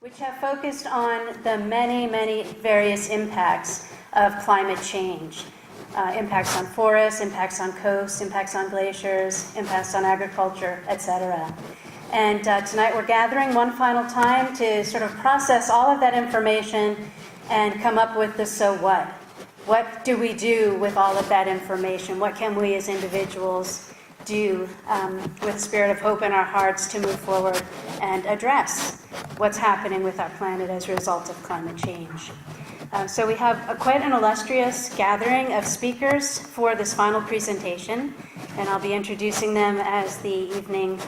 which have focused on the many various impacts of climate change. Impacts on forests, impacts on coasts, impacts on glaciers, impacts on agriculture, etc. And tonight we're gathering one final time to sort of process all of that information and come up with the so what. What do we do with all of that information? What can we as individuals do with a spirit of hope in our hearts to move forward and address what's happening with our planet as a result of climate change? So we have quite an illustrious gathering of speakers for this final presentation, and I'll be introducing them as the evening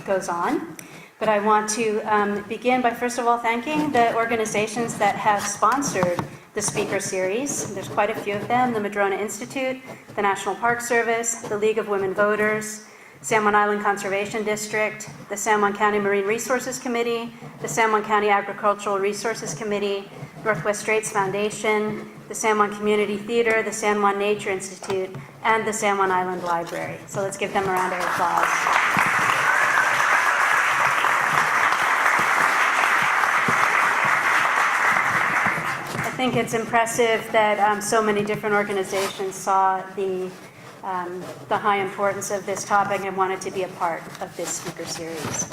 goes on. But I want to begin by first of all thanking the organizations that have sponsored the speaker series. There's quite a few of them: the Madrona Institute, the National Park Service, the League of Women Voters, San Juan Island Conservation District, the San Juan County Marine Resources Committee, the San Juan County Agricultural Resources Committee, Northwest Straits Foundation, the San Juan Community Theater, the San Juan Nature Institute, and the San Juan Island Library. So let's give them a round of applause. I think it's impressive that so many different organizations saw the high importance of this topic and wanted to be a part of this speaker series.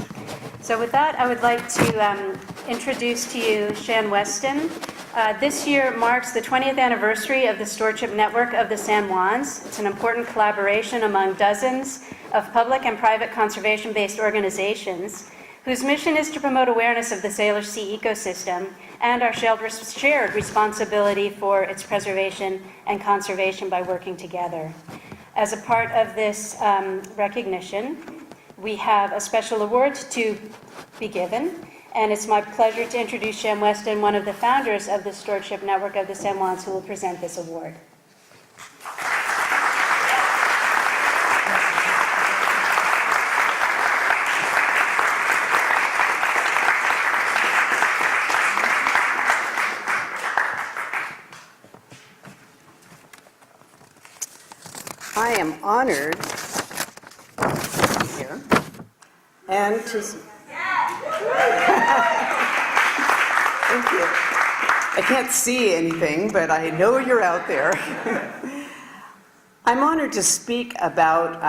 So with that, I would like to introduce to you Shan Weston. This year marks the 20th anniversary of the Stewardship Network of the San Juans. It's an important collaboration among dozens of public and private conservation-based organizations whose mission is to promote awareness of the Salish Sea ecosystem and our shared responsibility for its preservation and conservation by working together. As a part of this recognition, we have a special award to be given, and it's my pleasure to introduce Shan Weston, one of the founders of the Stewardship Network of the San Juans, who will present this award. I am honored to be here and to... Thank you. I can't see anything, but I know you're out there. I'm honored to speak about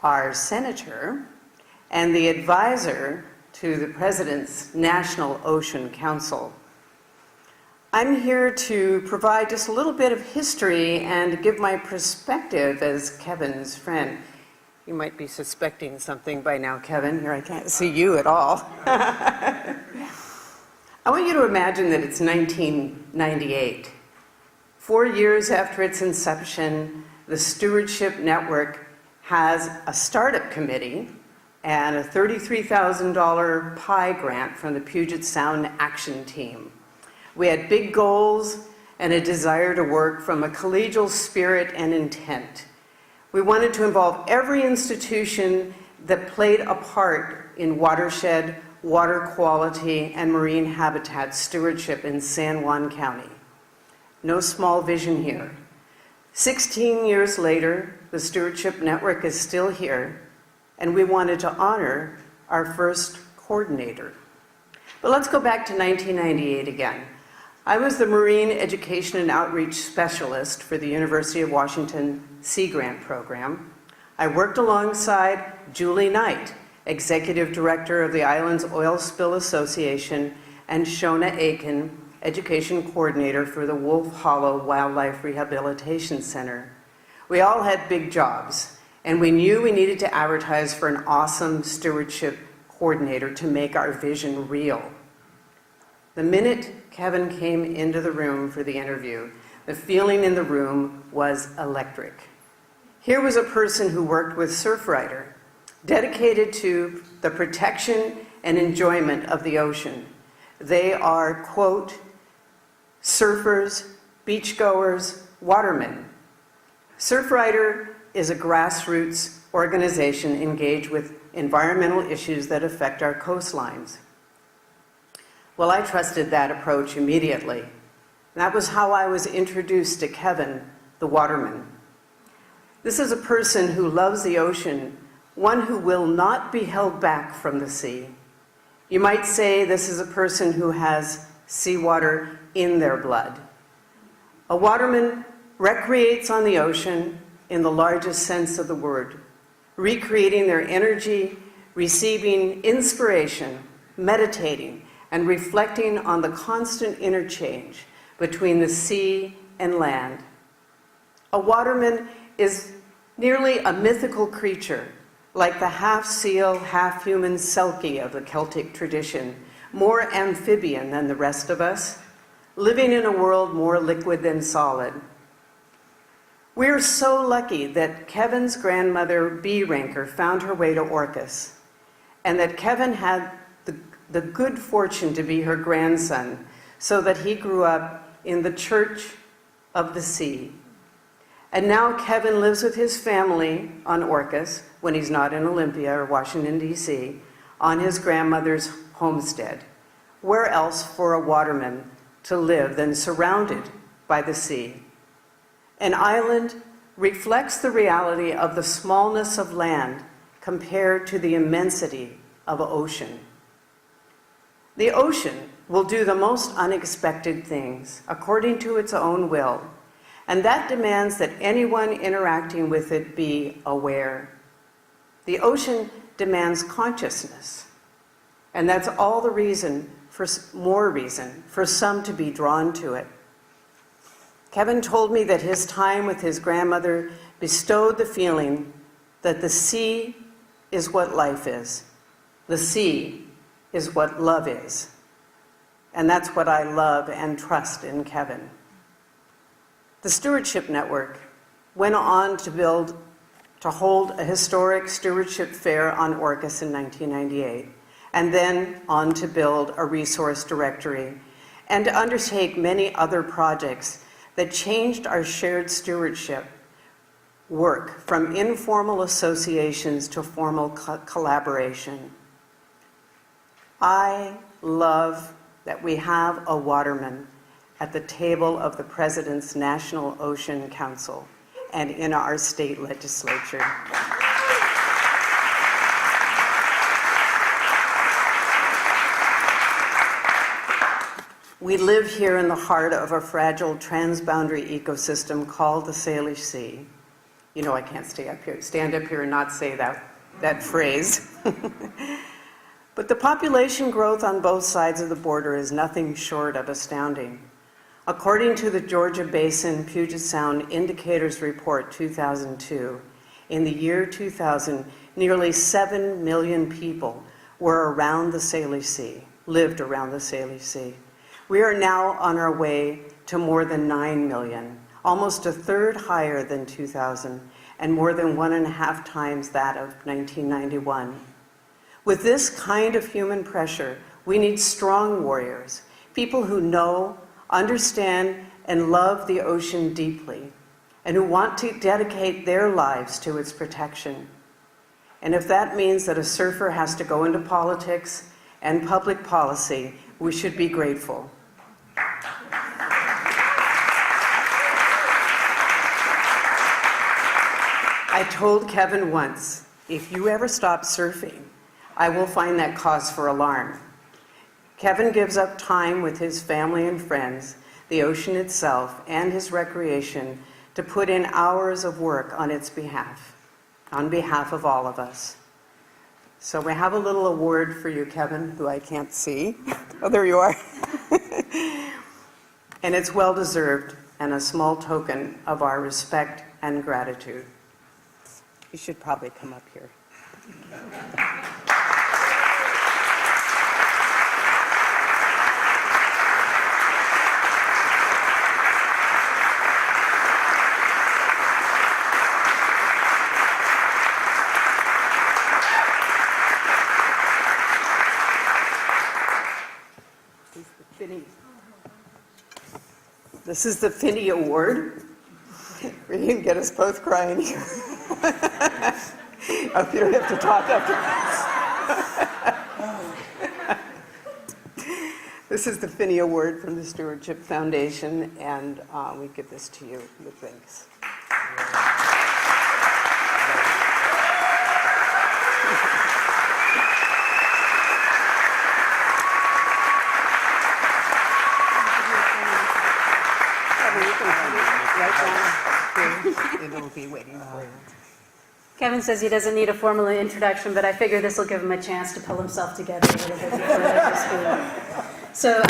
our senator and the advisor to the President's National Ocean Council. I'm here to provide just a little bit of history and give my perspective as Kevin's friend. You might be suspecting something by now, Kevin. Here, I can't see you at all. I want you to imagine that it's 1998. 4 years after its inception, the Stewardship Network has a startup committee and a $33,000 pie grant from the Puget Sound Action Team. We had big goals and a desire to work from a collegial spirit and intent. We wanted to involve every institution that played a part in watershed, water quality, and marine habitat stewardship in San Juan County. No small vision here. 16 years later, the Stewardship Network is still here, and we wanted to honor our first coordinator. But let's go back to 1998 again. I was the Marine Education and Outreach Specialist for the University of Washington Sea Grant Program. I worked alongside Julie Knight, Executive Director of the Islands Oil Spill Association, and Shona Aiken, Education Coordinator for the Wolf Hollow Wildlife Rehabilitation Center. We all had big jobs, and we knew we needed to advertise for an awesome stewardship coordinator to make our vision real. The minute Kevin came into the room for the interview, the feeling in the room was electric. Here was a person who worked with Surfrider, dedicated to the protection and enjoyment of the ocean. They are, quote, surfers, beachgoers, watermen. Surfrider is a grassroots organization engaged with environmental issues that affect our coastlines. Well, I trusted that approach immediately. That was how I was introduced to Kevin, the waterman. This is a person who loves the ocean, one who will not be held back from the sea. You might say this is a person who has seawater in their blood. A waterman recreates on the ocean in the largest sense of the word, recreating their energy, receiving inspiration, meditating, and reflecting on the constant interchange between the sea and land. A waterman is nearly a mythical creature, like the half-seal, half-human Selkie of the Celtic tradition, more amphibian than the rest of us, living in a world more liquid than solid. We're so lucky that Kevin's grandmother, B. Ranker, found her way to Orcas, and that Kevin had the good fortune to be her grandson, so that he grew up in the Church of the Sea. And now Kevin lives with his family on Orcas, when he's not in Olympia or Washington, D.C., on his grandmother's homestead. Where else for a waterman to live than surrounded by the sea? An island reflects the reality of the smallness of land compared to the immensity of ocean. The ocean will do the most unexpected things according to its own will, and that demands that anyone interacting with it be aware. The ocean demands consciousness, and that's all the more reason for some to be drawn to it. Kevin told me that his time with his grandmother bestowed the feeling that the sea is what life is. The sea is what love is. And that's what I love and trust in Kevin. The Stewardship Network went on to hold a historic stewardship fair on Orcas in 1998, and then on to build a resource directory and to undertake many other projects that changed our shared stewardship work from informal associations to formal collaboration. I love that we have a waterman at the table of the President's National Ocean Council and in our state legislature. We live here in the heart of a fragile transboundary ecosystem called the Salish Sea. You know I can't stand up here and not say that phrase. But the population growth on both sides of the border is nothing short of astounding. According to the Georgia Basin Puget Sound Indicators Report 2002, in the year 2000, nearly 7 million people were around the Salish Sea, lived around the Salish Sea. We are now on our way to more than 9 million, almost a third higher than 2000, and more than 1.5 times that of 1991. With this kind of human pressure, we need strong warriors, people who know, understand, and love the ocean deeply, and who want to dedicate their lives to its protection. And if that means that a surfer has to go into politics and public policy, we should be grateful. I told Kevin once, if you ever stop surfing, I will find that cause for alarm. Kevin gives up time with his family and friends, the ocean itself, and his recreation to put in hours of work on its behalf, on behalf of all of us. So we have a little award for you, Kevin, who I can't see. Oh, there you are. And it's well-deserved and a small token of our respect and gratitude. You should probably come up here. This is the Finney Award. We didn't get us both crying here. Oh, you don't have to talk after this. This is the Finney Award from the Stewardship Foundation, and we give this to you with thanks. It'll be waiting for you. Kevin says he doesn't need a formal introduction, but I figure this will give him a chance to pull himself together a little bit before I speak. So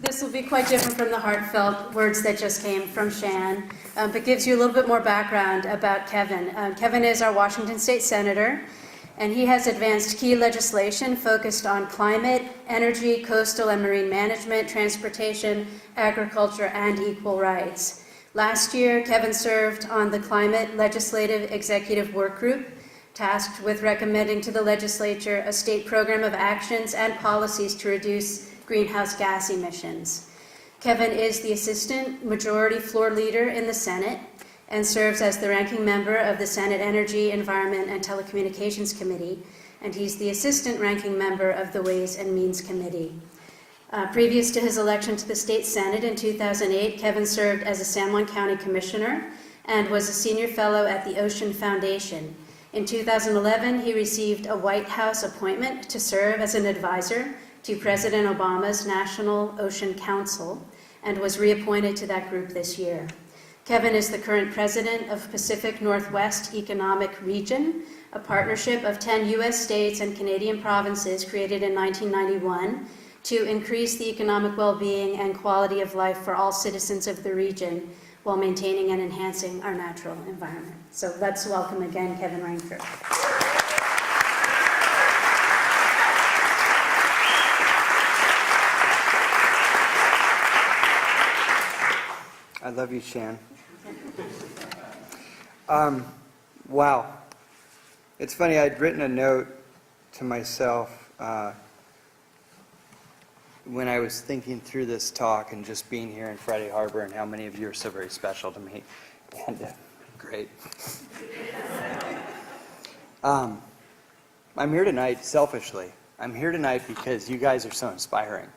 this will be quite different from the heartfelt words that just came from Shan, but gives you a little bit more background about Kevin. Kevin is our Washington State Senator, and he has advanced key legislation focused on climate, energy, coastal and marine management, transportation, agriculture, and equal rights. Last year, Kevin served on the Climate Legislative Executive Work Group, tasked with recommending to the legislature a state program of actions and policies to reduce greenhouse gas emissions. Kevin is the Assistant Majority Floor Leader in the Senate and serves as the ranking member of the Senate Energy, Environment, and Telecommunications Committee, and he's the Assistant Ranking Member of the Ways and Means Committee. Previous to his election to the state Senate in 2008, Kevin served as a San Juan County Commissioner and was a Senior Fellow at the Ocean Foundation. In 2011, he received a White House appointment to serve as an advisor to President Obama's National Ocean Council and was reappointed to that group this year. Kevin is the current president of Pacific Northwest Economic Region, a partnership of 10 U.S. states and Canadian provinces created in 1991 to increase the economic well-being and quality of life for all citizens of the region while maintaining and enhancing our natural environment. So let's welcome again Kevin Ranker. I love you, Shan. Wow. It's funny, I'd written a note to myself when I was thinking through this talk and just being here in Friday Harbor and how many of you are so very special to me. And great. I'm here tonight selfishly. I'm here tonight because you guys are so inspiring.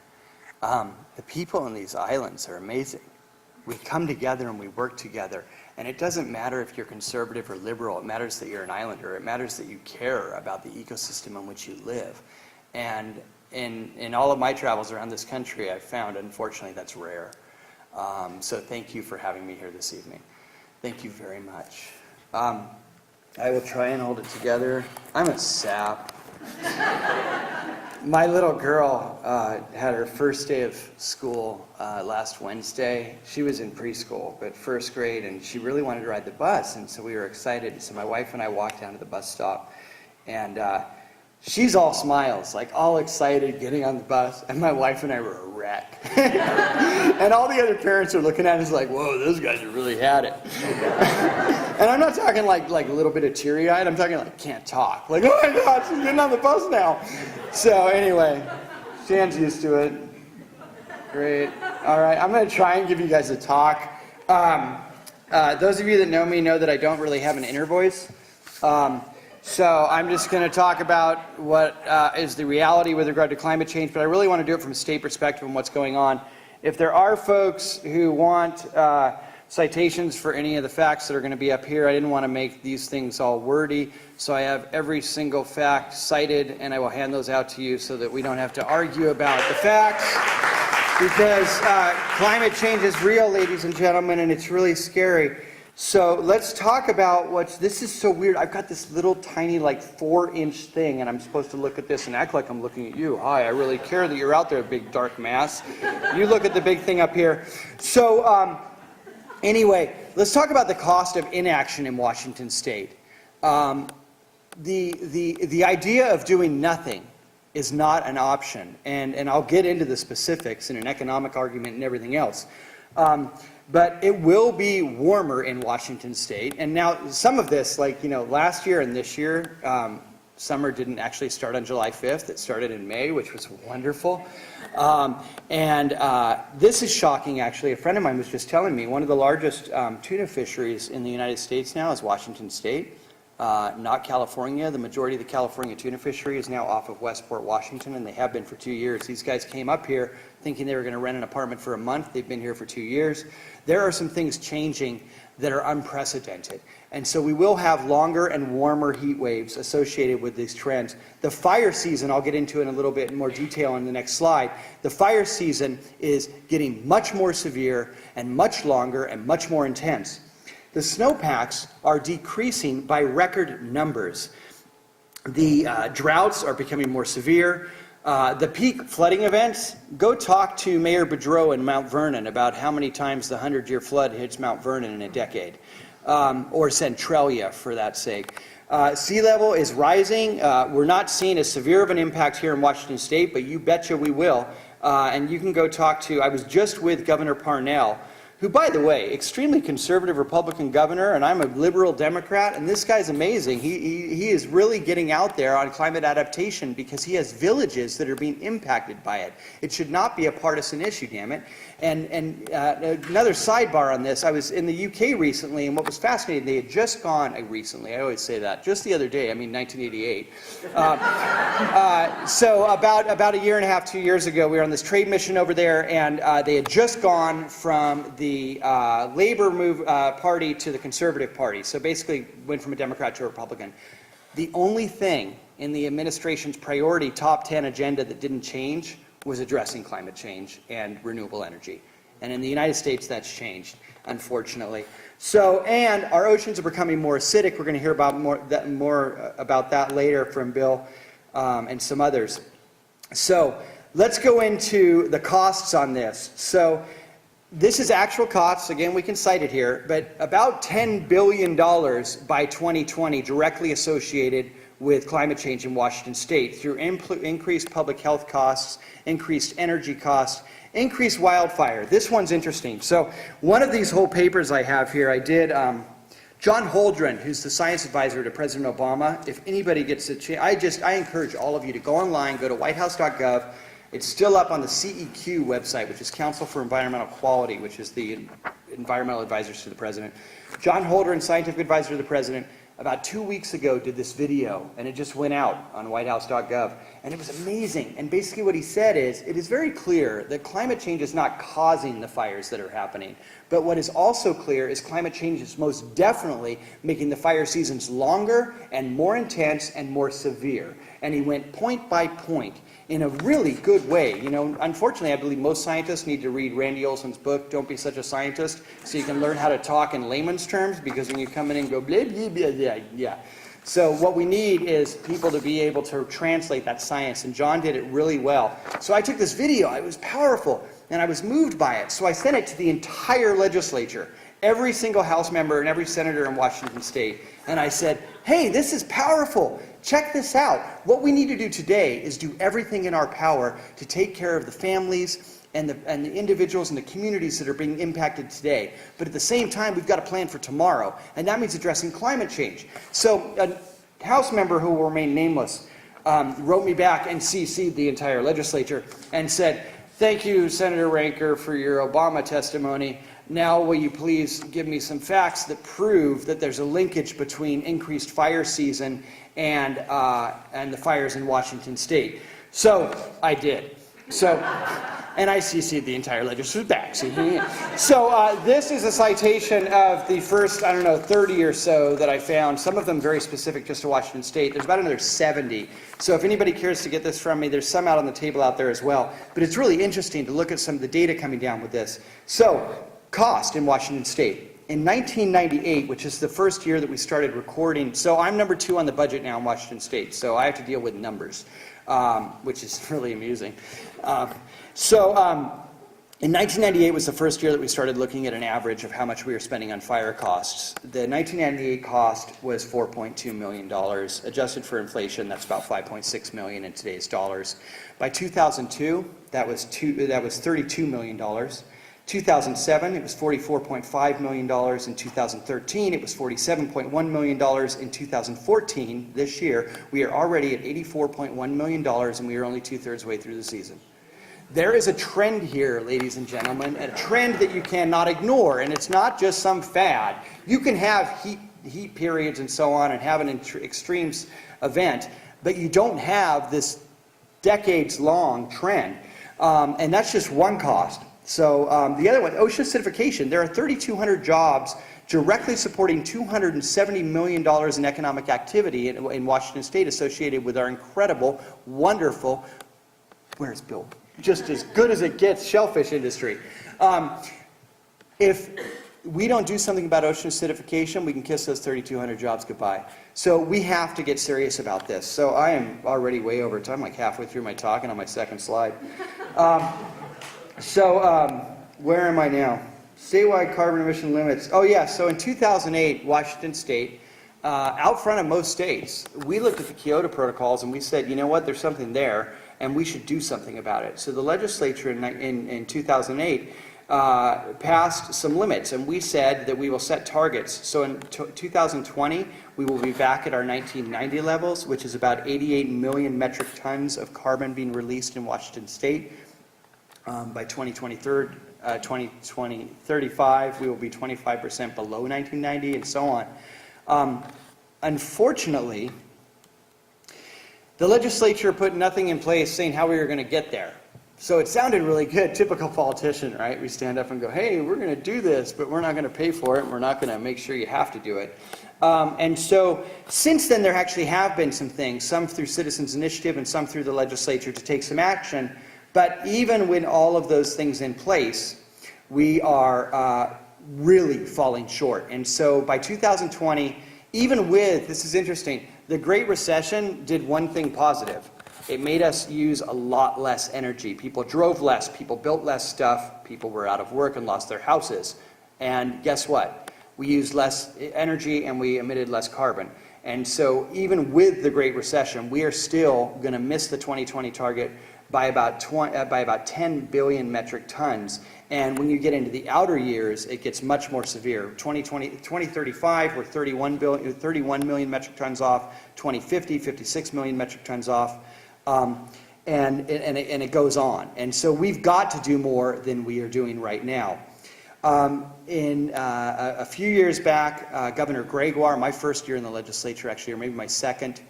The people on these islands are amazing. We come together and we work together. And it doesn't matter if you're conservative or liberal. It matters that you're an islander. It matters that you care about the ecosystem in which you live. And in all of my travels around this country, I've found, unfortunately, that's rare. So thank you for having me here this evening. Thank you very much. I will try and hold it together. I'm a sap. My little girl had her first day of school last Wednesday. She was in preschool, but first grade, and she really wanted to ride the bus, and so we were excited. So my wife and I walked down to the bus stop, and she's all smiles, like all excited, getting on the bus, and my wife and I were a wreck. And all the other parents are looking at us like, whoa, those guys have really had it. And I'm not talking like a little bit of teary-eyed, I'm talking like can't talk. Like, oh my God, she's getting on the bus now. So anyway, Shan's used to it. Great. All right, I'm gonna try and give you guys a talk. Those of you that know me know that I don't really have an inner voice. So I'm just going to talk about what is the reality with regard to climate change, but I really want to do it from a state perspective and what's going on. If there are folks who want citations for any of the facts that are going to be up here, I didn't want to make these things all wordy, so I have every single fact cited, and I will hand those out to you so that we don't have to argue about the facts, because climate change is real, ladies and gentlemen, and it's really scary. So let's talk about this is so weird. I've got this little tiny like 4-inch thing and I'm supposed to look at this and act like I'm looking at you. Hi, I really care that you're out there, big dark mass. You look at the big thing up here. So anyway, let's talk about the cost of inaction in Washington State. The idea of doing nothing is not an option. And I'll get into the specifics in an economic argument and everything else. But it will be warmer in Washington State. And now some of this, like, last year and this year, summer didn't actually start on July 5th. It started in May, which was wonderful. This is shocking, actually. A friend of mine was just telling me one of the largest tuna fisheries in the United States now is Washington State. not California. The majority of the California tuna fishery is now off of Westport, Washington, and they have been for 2 years. These guys came up here thinking they were going to rent an apartment for a month. They've been here for 2 years. There are some things changing that are unprecedented. And so we will have longer and warmer heat waves associated with these trends. The fire season, I'll get into in a little bit more detail on the next slide. The fire season is getting much more severe and much longer and much more intense. The snowpacks are decreasing by record numbers. The droughts are becoming more severe. The peak flooding events, go talk to Mayor Boudreau in Mount Vernon about how many times the 100-year flood hits Mount Vernon in a decade, or Centralia for that sake. Sea level is rising. We're not seeing as severe of an impact here in Washington State, but you betcha we will. And you can go talk to, I was just with Governor Parnell, who, by the way, extremely conservative Republican governor, and I'm a liberal Democrat, and this guy's amazing. He is really getting out there on climate adaptation because he has villages that are being impacted by it. It should not be a partisan issue, damn it. And another sidebar on this, I was in the UK recently, and what was fascinating, they had just gone, recently, I always say that, just the other day, I mean 1988. So about a year and a half, 2 years ago, we were on this trade mission over there, and they had just gone from the Labor Party to the Conservative Party. So basically went from a Democrat to a Republican. The only thing in the administration's priority top 10 agenda that didn't change was addressing climate change and renewable energy. And in the United States, that's changed, unfortunately. So, and our oceans are becoming more acidic. We're going to hear about more about that later from Bill and some others. So let's go into the costs on this. So this is actual costs. Again, we can cite it here, but about $10 billion by 2020 directly associated with climate change in Washington State through increased public health costs, increased energy costs, increased wildfire. This one's interesting. So one of these whole papers I have here, I did, John Holdren, who's the science advisor to President Obama. If anybody gets a chance, I encourage all of you to go online, go to whitehouse.gov. It's still up on the CEQ website, which is Council for Environmental Quality, which is the environmental advisors to the president. John Holdren, scientific advisor to the president, about 2 weeks ago did this video, and it just went out on whitehouse.gov, and it was amazing. And basically what he said is, it is very clear that climate change is not causing the fires that are happening, but what is also clear is climate change is most definitely making the fire seasons longer and more intense and more severe. And he went point by point in a really good way. You know, unfortunately, I believe most scientists need to read Randy Olson's book, Don't Be Such a Scientist, so you can learn how to talk in layman's terms, because when you come in and go blah, blah, blah, blah, yeah. So what we need is people to be able to translate that science, and John did it really well. So I took this video, it was powerful, and I was moved by it. So I sent it to the entire legislature, every single House member and every senator in Washington State, and I said, hey, this is powerful. Check this out. What we need to do today is do everything in our power to take care of the families and the individuals and the communities that are being impacted today. But at the same time, we've got a plan for tomorrow, and that means addressing climate change. So a House member who will remain nameless wrote me back and CC'd the entire legislature and said, thank you, Senator Ranker, for your Obama testimony. Now will you please give me some facts that prove that there's a linkage between increased fire season and the fires in Washington State. So I did. So, and I CC'd the entire legislature back. So this is a citation of the first, 30 or so that I found, some of them very specific just to Washington State. There's about another 70. So if anybody cares to get this from me, there's some out on the table out there as well. But it's really interesting to look at some of the data coming down with this. So, cost in Washington State. In 1998, which is the first year that we started recording, so I'm number 2 on the budget now in Washington State, so I have to deal with numbers, which is really amusing. In 1998 was the first year that we started looking at an average of how much we were spending on fire costs. The 1998 cost was $4.2 million. Adjusted for inflation, that's about $5.6 million in today's dollars. By 2002, that was $32 million. 2007, it was $44.5 million. In 2013, it was $47.1 million. In 2014, this year, we are already at $84.1 million, and we are only 2/3 way through the season. There is a trend here, ladies and gentlemen, a trend that you cannot ignore, and it's not just some fad. You can have heat periods and so on and have an extremes event, but you don't have this decades-long trend. And that's just one cost. So the other one, ocean acidification, there are 3,200 jobs directly supporting $270 million in economic activity in Washington State associated with our incredible, wonderful, where's Bill? Just as good as it gets, shellfish industry. If we don't do something about ocean acidification, we can kiss those 3,200 jobs goodbye. So we have to get serious about this. So I am already way over time, like halfway through my talk and on my second slide. Where am I now? Statewide carbon emission limits. Oh yeah, so in 2008, Washington State, out front of most states, we looked at the Kyoto protocols and we said, you know what, there's something there and we should do something about it. So the legislature in 2008 passed some limits, and we said that we will set targets. So in 2020, we will be back at our 1990 levels, which is about 88 million metric tons of carbon being released in Washington State. By 2035, we will be 25% below 1990, and so on. Unfortunately, the legislature put nothing in place saying how we were going to get there. So it sounded really good, typical politician, right? We stand up and go, hey, we're going to do this, but we're not going to pay for it, and we're not going to make sure you have to do it. And so since then, there actually have been some things, some through citizens' initiative and some through the legislature to take some action. But even with all of those things in place, we are really falling short. And so by 2020, even with, this is interesting, the Great Recession did one thing positive. It made us use a lot less energy. People drove less, people built less stuff, people were out of work and lost their houses. And guess what? We used less energy and we emitted less carbon. And so even with the Great Recession, we are still going to miss the 2020 target by about 10 billion metric tons. And when you get into the outer years, it gets much more severe. 2035, we're 31 million metric tons off. 2050, 56 million metric tons off. And it goes on. And so we've got to do more than we are doing right now. A few years back, Governor Gregoire, my first year in the legislature actually, or maybe my second,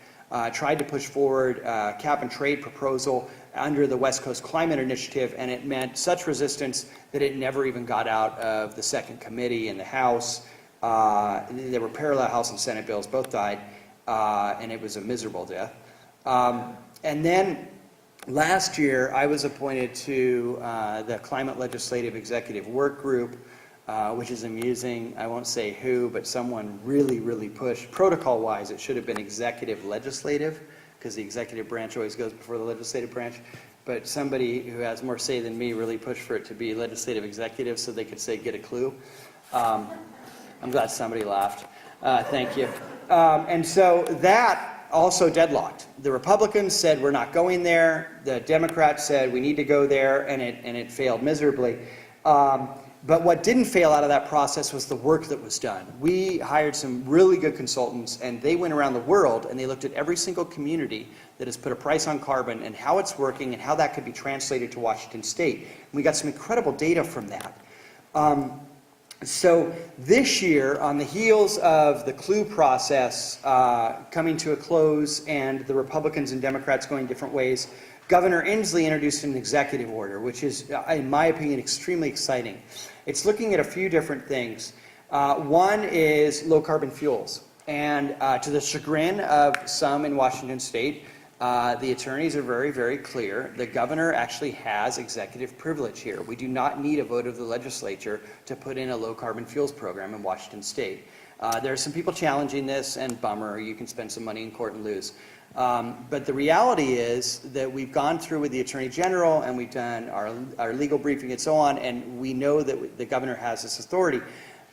tried to push forward a cap and trade proposal under the West Coast Climate Initiative, and it meant such resistance that it never even got out of the second committee in the House. There were parallel House and Senate bills, both died, and it was a miserable death. And then last year, I was appointed to the Climate Legislative Executive Work Group, which is amusing. I won't say who, but someone really, really pushed. Protocol-wise, it should have been executive legislative, because the executive branch always goes before the legislative branch. But somebody who has more say than me really pushed for it to be legislative executive so they could say, get a clue. I'm glad somebody laughed. Thank you. And so that also deadlocked. The Republicans said we're not going there. The Democrats said we need to go there, and it failed miserably. But what didn't fail out of that process was the work that was done. We hired some really good consultants, and they went around the world and they looked at every single community that has put a price on carbon and how it's working and how that could be translated to Washington State. And we got some incredible data from that. So this year, on the heels of the CLUE process coming to a close and the Republicans and Democrats going different ways, Governor Inslee introduced an executive order, which is, in my opinion, extremely exciting. It's looking at a few different things. One is low-carbon fuels. And to the chagrin of some in Washington State, the attorneys are very, very clear. The governor actually has executive privilege here. We do not need a vote of the legislature to put in a low-carbon fuels program in Washington State. There are some people challenging this, and bummer, you can spend some money in court and lose. But the reality is that we've gone through with the Attorney General and we've done our legal briefing and so on, and we know that the governor has this authority.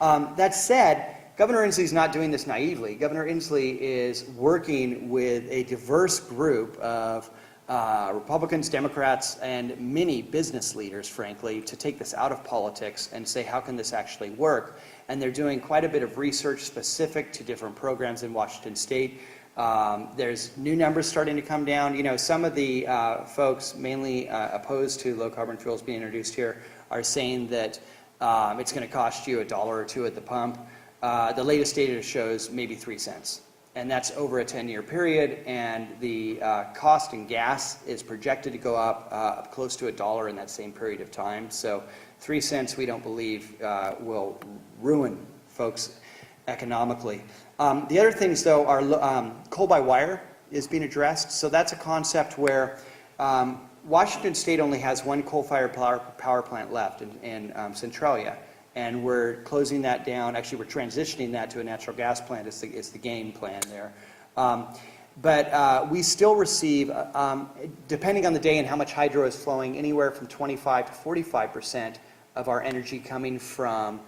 That said, Governor Inslee is not doing this naively. Governor Inslee is working with a diverse group of Republicans, Democrats, and many business leaders, frankly, to take this out of politics and say, how can this actually work? And they're doing quite a bit of research specific to different programs in Washington State. There's new numbers starting to come down. You know, some of the folks mainly opposed to low-carbon fuels being introduced here are saying that it's going to cost you $1 or $2 at the pump. The latest data shows maybe 3 cents. And that's over a 10-year period, and the cost in gas is projected to go up close to $1 in that same period of time. So 3 cents, we don't believe, will ruin folks economically. The other things, though, are coal by wire is being addressed. So that's a concept where Washington State only has one coal-fired power plant left in Centralia. And we're closing that down. Actually, we're transitioning that to a natural gas plant. It's the game plan there. But we still receive, depending on the day and how much hydro is flowing, anywhere from 25 to 45% of our energy coming from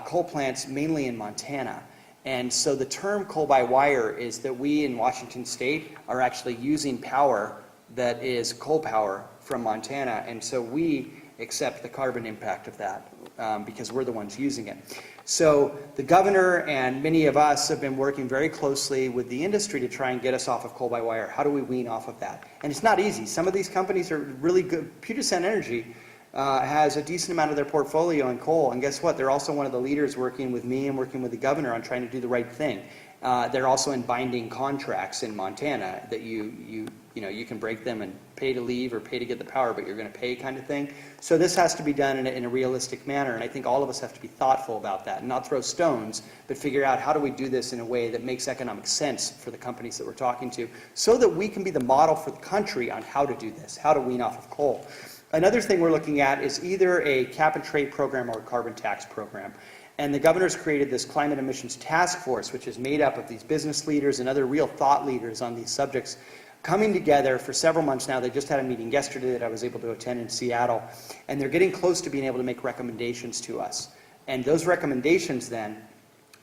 coal plants, mainly in Montana. And so the term coal by wire is that we in Washington State are actually using power that is coal power from Montana. And so we accept the carbon impact of that because we're the ones using it. So the governor and many of us have been working very closely with the industry to try and get us off of coal by wire. How do we wean off of that? And it's not easy. Some of these companies are really good. Puget Sound Energy has a decent amount of their portfolio in coal, and guess what? They're also one of the leaders working with me and working with the governor on trying to do the right thing. They're also in binding contracts in Montana that you can break them and pay to leave or pay to get the power, but you're going to pay kind of thing. So this has to be done in a realistic manner, and I think all of us have to be thoughtful about that and not throw stones, but figure out how do we do this in a way that makes economic sense for the companies that we're talking to, so that we can be the model for the country on how to do this, how to wean off of coal. Another thing we're looking at is either a cap and trade program or a carbon tax program. And the governor's created this climate emissions task force, which is made up of these business leaders and other real thought leaders on these subjects coming together for several months now. They just had a meeting yesterday that I was able to attend in Seattle, and they're getting close to being able to make recommendations to us. And those recommendations then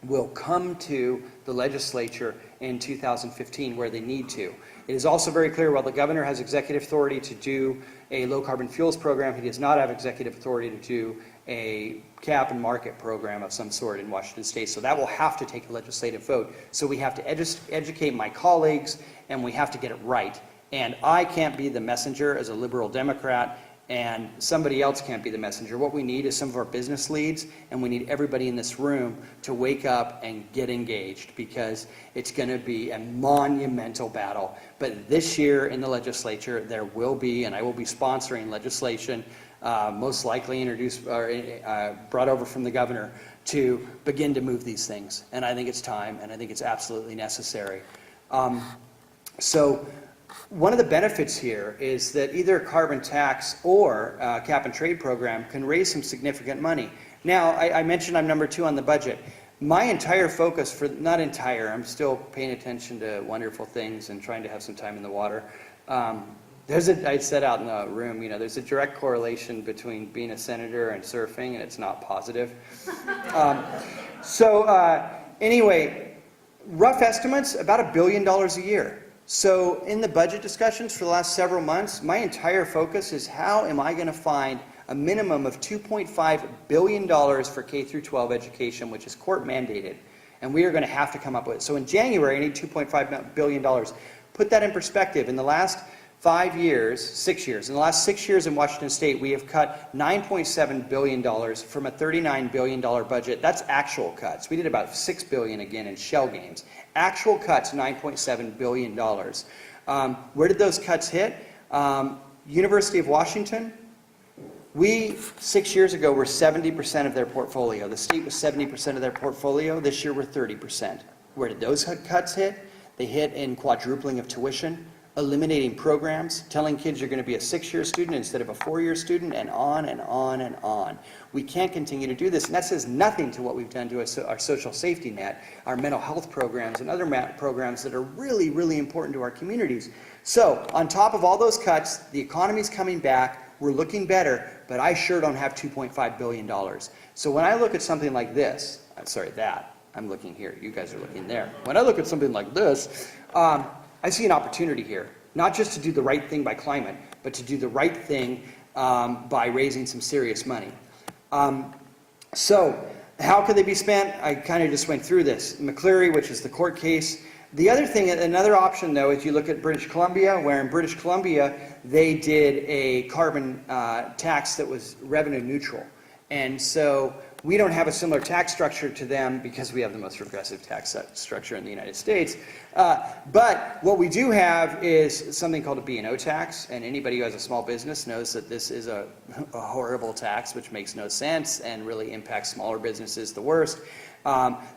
will come to the legislature in 2015 where they need to. It is also very clear while the governor has executive authority to do a low carbon fuels program, he does not have executive authority to do a cap and market program of some sort in Washington State. So that will have to take a legislative vote. So we have to educate my colleagues, and we have to get it right. And I can't be the messenger as a liberal Democrat, and somebody else can't be the messenger. What we need is some of our business leads, and we need everybody in this room to wake up and get engaged, because it's going to be a monumental battle. But this year in the legislature, there will be, and I will be sponsoring legislation, most likely introduced or brought over from the governor, to begin to move these things. And I think it's time, and I think it's absolutely necessary. So one of the benefits here is that either a carbon tax or a cap and trade program can raise some significant money. Now, I mentioned I'm number 2 on the budget. My entire focus for, not entire, I'm still paying attention to wonderful things and trying to have some time in the water. I said out in the room, there's a direct correlation between being a senator and surfing, and it's not positive. Anyway, rough estimates, about $1 billion a year. So in the budget discussions for the last several months, my entire focus is how am I going to find a minimum of $2.5 billion for K through 12 education, which is court mandated, and we are going to have to come up with it. So in January, I need $2.5 billion. Put that in perspective. In the last 6 years, in the last 6 years in Washington State, we have cut $9.7 billion from a $39 billion budget. That's actual cuts. We did about $6 billion again in shell games. Actual cuts, $9.7 billion. Where did those cuts hit? University of Washington, we, 6 years ago, were 70% of their portfolio. The state was 70% of their portfolio. This year, we're 30%. Where did those cuts hit? They hit in quadrupling of tuition, eliminating programs, telling kids you're going to be a 6-year student instead of a 4-year student, and on and on and on. We can't continue to do this, and that says nothing to what we've done to our social safety net, our mental health programs, and other programs that are really, really important to our communities. So, on top of all those cuts, the economy's coming back, we're looking better, but I sure don't have $2.5 billion. So when I look at something like this, I'm looking here, you guys are looking there. When I look at something like this, I see an opportunity here, not just to do the right thing by climate, but to do the right thing by raising some serious money. So how could they be spent? I kind of just went through this. McCleary, which is the court case. The other thing, another option though, is you look at British Columbia, where in British Columbia, they did a carbon tax that was revenue neutral. And so We don't have a similar tax structure to them because we have the most progressive tax structure in the United States. But what we do have is something called a B&O tax, and anybody who has a small business knows that this is a horrible tax which makes no sense and really impacts smaller businesses the worst.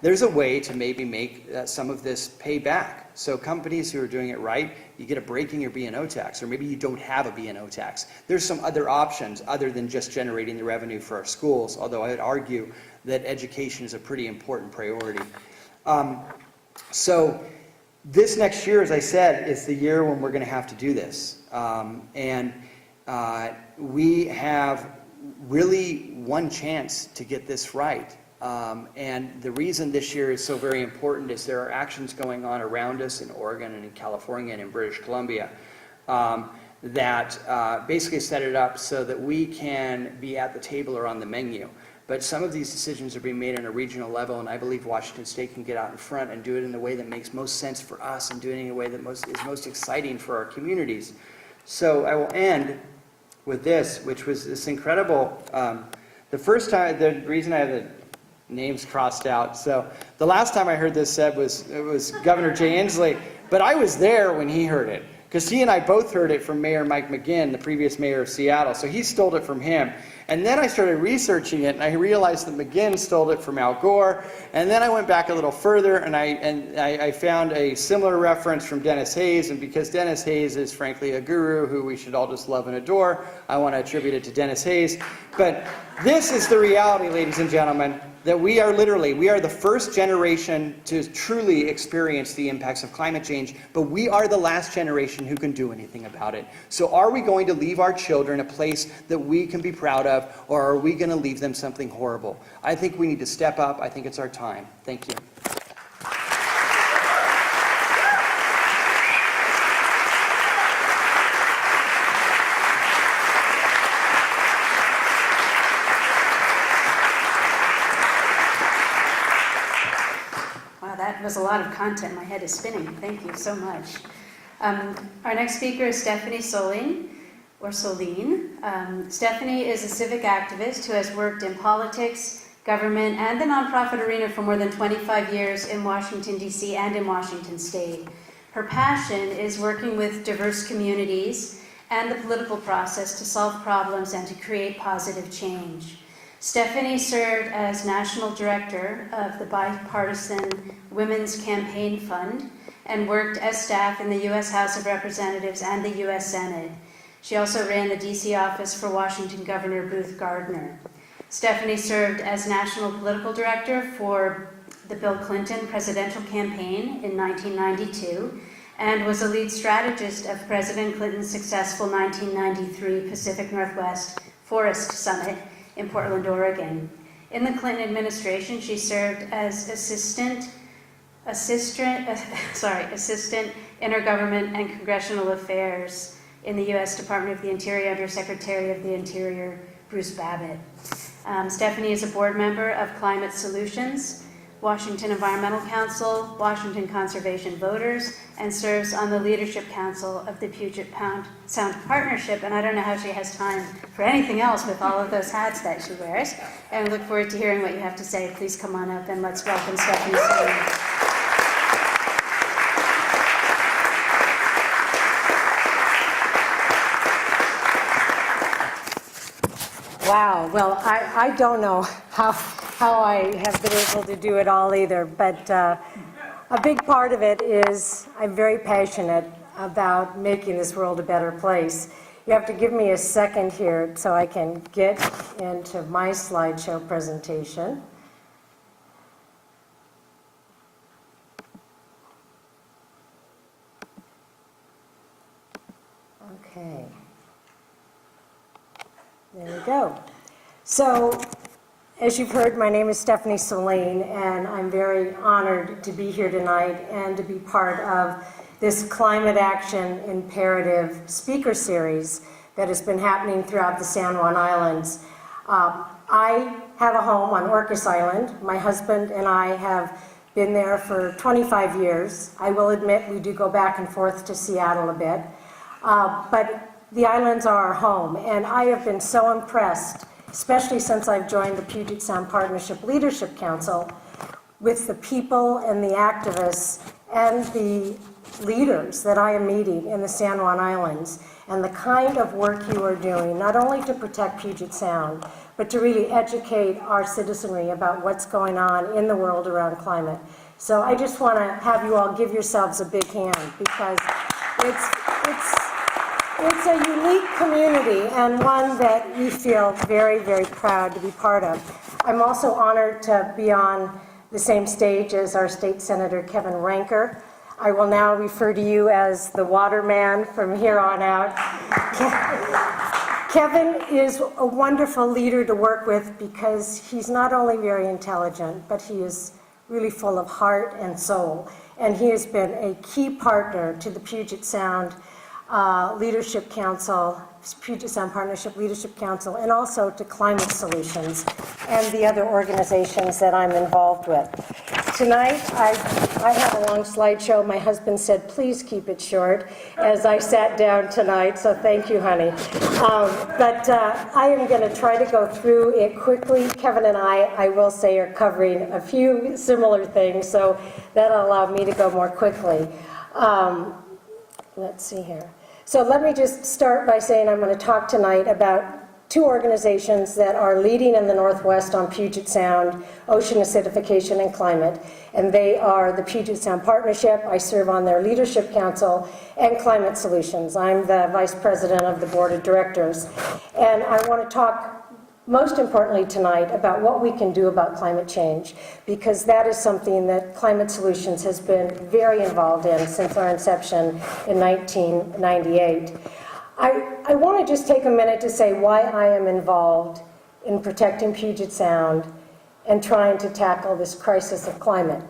There's a way to maybe make some of this pay back. So companies who are doing it right, you get a break in your B&O tax, or maybe you don't have a B&O tax. There's some other options other than just generating the revenue for our schools, although I would argue that education is a pretty important priority. So this next year, as I said, is the year when we're going to have to do this. We have really one chance to get this right. And the reason this year is so very important is there are actions going on around us in Oregon and in California and in British Columbia that basically set it up so that we can be at the table or on the menu. But some of these decisions are being made on a regional level, and I believe Washington State can get out in front and do it in the way that makes most sense for us and do it in a way that is most exciting for our communities. So I will end with this, which was this incredible, the first time, the reason I have the names crossed out. So the last time I heard this said it was Governor Jay Inslee, but I was there when he heard it, because he and I both heard it from Mayor Mike McGinn, the previous mayor of Seattle. So he stole it from him. And then I started researching it, and I realized that McGinn stole it from Al Gore. And then I went back a little further, and I found a similar reference from Dennis Hayes. And because Dennis Hayes is frankly a guru who we should all just love and adore, I want to attribute it to Dennis Hayes. But this is the reality, ladies and gentlemen, that we are the first generation to truly experience the impacts of climate change, but we are the last generation who can do anything about it. So are we going to leave our children a place that we can be proud of, or are we going to leave them something horrible? I think we need to step up. I think it's our time. Thank you. That was a lot of content. My head is spinning. Thank you so much. Our next speaker is Stephanie Solien, or Solien. Stephanie is a civic activist who has worked in politics, government, and the nonprofit arena for more than 25 years in Washington, D.C. and in Washington State. Her passion is working with diverse communities and the political process to solve problems and to create positive change. Stephanie served as National Director of the Bipartisan Women's Campaign Fund and worked as staff in the U.S. House of Representatives and the U.S. Senate. She also ran the D.C. office for Washington Governor Booth Gardner. Stephanie served as National Political Director for the Bill Clinton presidential campaign in 1992 and was a lead strategist of President Clinton's successful 1993 Pacific Northwest Forest Summit in Portland, Oregon. In the Clinton administration, she served as Assistant Intergovernment and Congressional Affairs in the U.S. Department of the Interior under Secretary of the Interior Bruce Babbitt. Stephanie is a board member of Climate Solutions, Washington Environmental Council, Washington Conservation Voters, and serves on the Leadership Council of the Puget Sound Partnership. And I don't know how she has time for anything else with all of those hats that she wears. And I look forward to hearing what you have to say. Please come on up and let's welcome Stephanie Solien. Wow, well, I don't know how I have been able to do it all either, but a big part of it is I'm very passionate about making this world a better place. You have to give me a second here so I can get into my slideshow presentation. Okay. There we go. So, as you've heard, my name is Stephanie Solien, and I'm very honored to be here tonight and to be part of this Climate Action Imperative speaker series that has been happening throughout the San Juan Islands. I have a home on Orcas Island. My husband and I have been there for 25 years. I will admit we do go back and forth to Seattle a bit, but the islands are our home, and I have been so impressed especially since I've joined the Puget Sound Partnership Leadership Council, with the people and the activists and the leaders that I am meeting in the San Juan Islands, and the kind of work you are doing, not only to protect Puget Sound, but to really educate our citizenry about what's going on in the world around climate. So I just want to have you all give yourselves a big hand, because it's a unique community and one that we feel very, very proud to be part of. I'm also honored to be on the same stage as our state senator, Kevin Ranker. I will now refer to you as the water man from here on out. Kevin is a wonderful leader to work with because he's not only very intelligent, but he is really full of heart and soul. And he has been a key partner to the Puget Sound Leadership Council, Puget Sound Partnership Leadership Council, and also to Climate Solutions and the other organizations that I'm involved with. Tonight, I have a long slideshow. My husband said, please keep it short, as I sat down tonight, so thank you, honey. But I am going to try to go through it quickly. Kevin and I will say, are covering a few similar things, so that'll allow me to go more quickly. Let's see here. So let me just start by saying I'm going to talk tonight about two organizations that are leading in the Northwest on Puget Sound, ocean acidification and climate, and they are the Puget Sound Partnership. I serve on their leadership council, and Climate Solutions. I'm the vice president of the board of directors. And I want to talk most importantly tonight about what we can do about climate change, because that is something that Climate Solutions has been very involved in since our inception in 1998. I want to just take a minute to say why I am involved in protecting Puget Sound and trying to tackle this crisis of climate.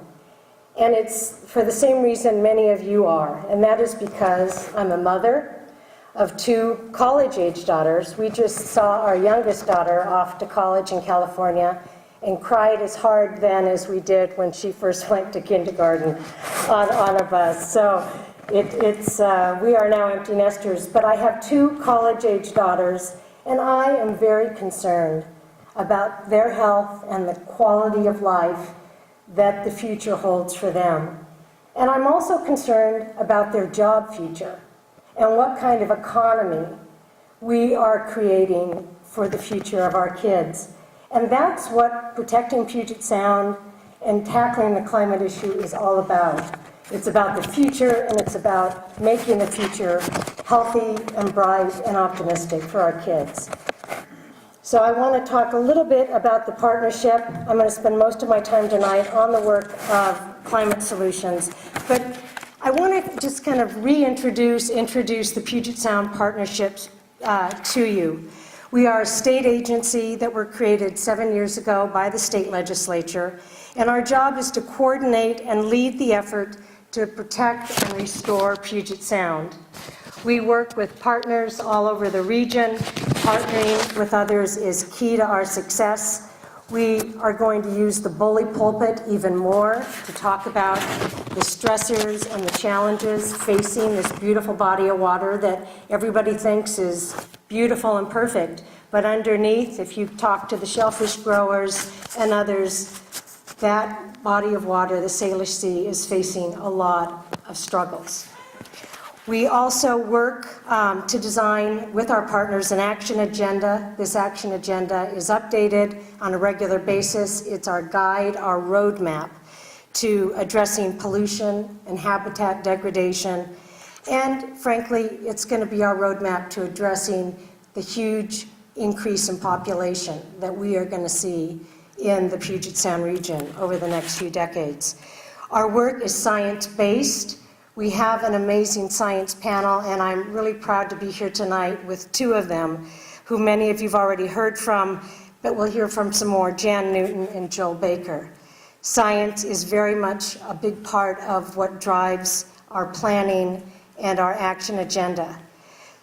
And it's for the same reason many of you are, and that is because I'm a mother of two college-age daughters. We just saw our youngest daughter off to college in California and cried as hard then as we did when she first went to kindergarten on a bus. So we are now empty nesters, but I have two college-age daughters, and I am very concerned about their health and the quality of life that the future holds for them. And I'm also concerned about their job future and what kind of economy we are creating for the future of our kids. And that's what protecting Puget Sound and tackling the climate issue is all about. It's about the future, and it's about making the future healthy and bright and optimistic for our kids. So I want to talk a little bit about the partnership. I'm going to spend most of my time tonight on the work of Climate Solutions. But I want to just kind of introduce the Puget Sound Partnerships to you. We are a state agency that were created 7 years ago by the state legislature, and our job is to coordinate and lead the effort to protect and restore Puget Sound. We work with partners all over the region. Partnering with others is key to our success. We are going to use the bully pulpit even more to talk about the stressors and the challenges facing this beautiful body of water that everybody thinks is beautiful and perfect. But underneath, if you talk to the shellfish growers and others, that body of water, the Salish Sea, is facing a lot of struggles. We also work to design with our partners an action agenda. This action agenda is updated on a regular basis. It's our guide, our roadmap to addressing pollution and habitat degradation. And frankly, it's going to be our roadmap to addressing the huge increase in population that we are going to see in the Puget Sound region over the next few decades. Our work is science-based. We have an amazing science panel, and I'm really proud to be here tonight with two of them, who many of you have already heard from, but we'll hear from some more, Jan Newton and Joel Baker. Science is very much a big part of what drives our planning and our action agenda.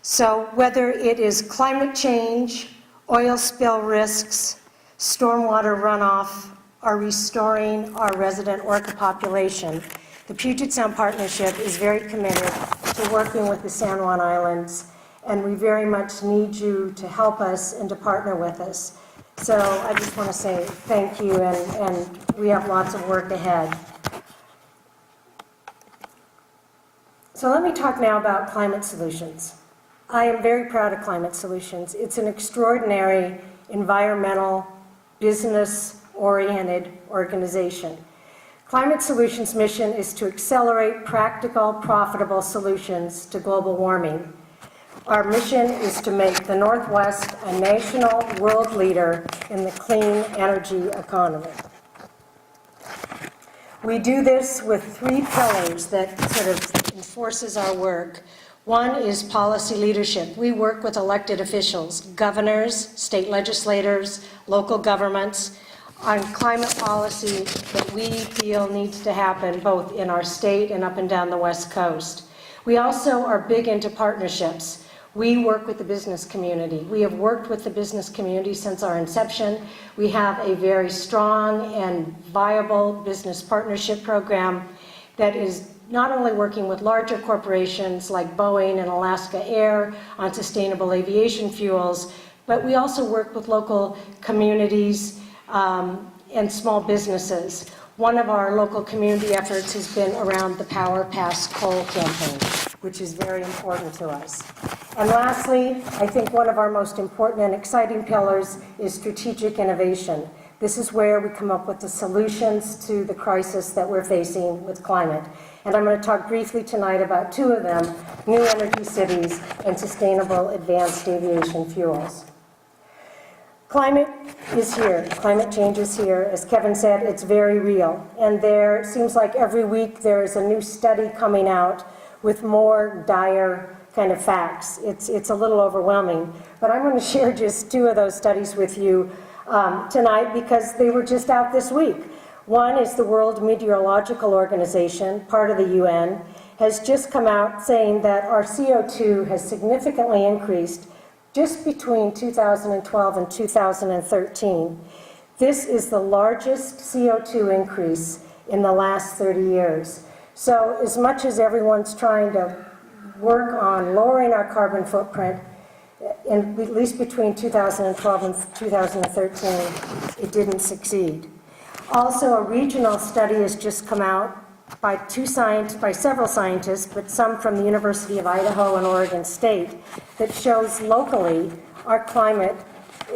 So whether it is climate change, oil spill risks, stormwater runoff, or restoring our resident orca population, the Puget Sound Partnership is very committed to working with the San Juan Islands, and we very much need you to help us and to partner with us, So I just want to say thank you, and we have lots of work ahead. So let me talk now about Climate Solutions. I am very proud of Climate Solutions. It's an extraordinary environmental, business-oriented organization. Climate Solutions' mission is to accelerate practical, profitable solutions to global warming. Our mission is to make the Northwest a national world leader in the clean energy economy. We do this with 3 pillars that sort of enforces our work. One is policy leadership. We work with elected officials, governors, state legislators, local governments, on climate policy that we feel needs to happen both in our state and up and down the West Coast. We also are big into partnerships. We work with the business community. We have worked with the business community since our inception. We have a very strong and viable business partnership program that is not only working with larger corporations like Boeing and Alaska Air on sustainable aviation fuels, but we also work with local communities and small businesses. One of our local community efforts has been around the Power Past Coal campaign, which is very important to us. And lastly, I think one of our most important and exciting pillars is strategic innovation. This is where we come up with the solutions to the crisis that we're facing with climate. And I'm going to talk briefly tonight about 2 of them, new energy cities and sustainable advanced aviation fuels. Climate is here. Climate change is here. As Kevin said, it's very real. And there seems like every week there is a new study coming out with more dire kind of facts. It's a little overwhelming. But I'm going to share just 2 of those studies with you tonight because they were just out this week. One is the World Meteorological Organization, part of the UN, has just come out saying that our CO2 has significantly increased just between 2012 and 2013. This is the largest CO2 increase in the last 30 years. So as much as everyone's trying to work on lowering our carbon footprint, at least between 2012 and 2013, it didn't succeed. Also, a regional study has just come out by several scientists, but some from the University of Idaho and Oregon State, that shows locally our climate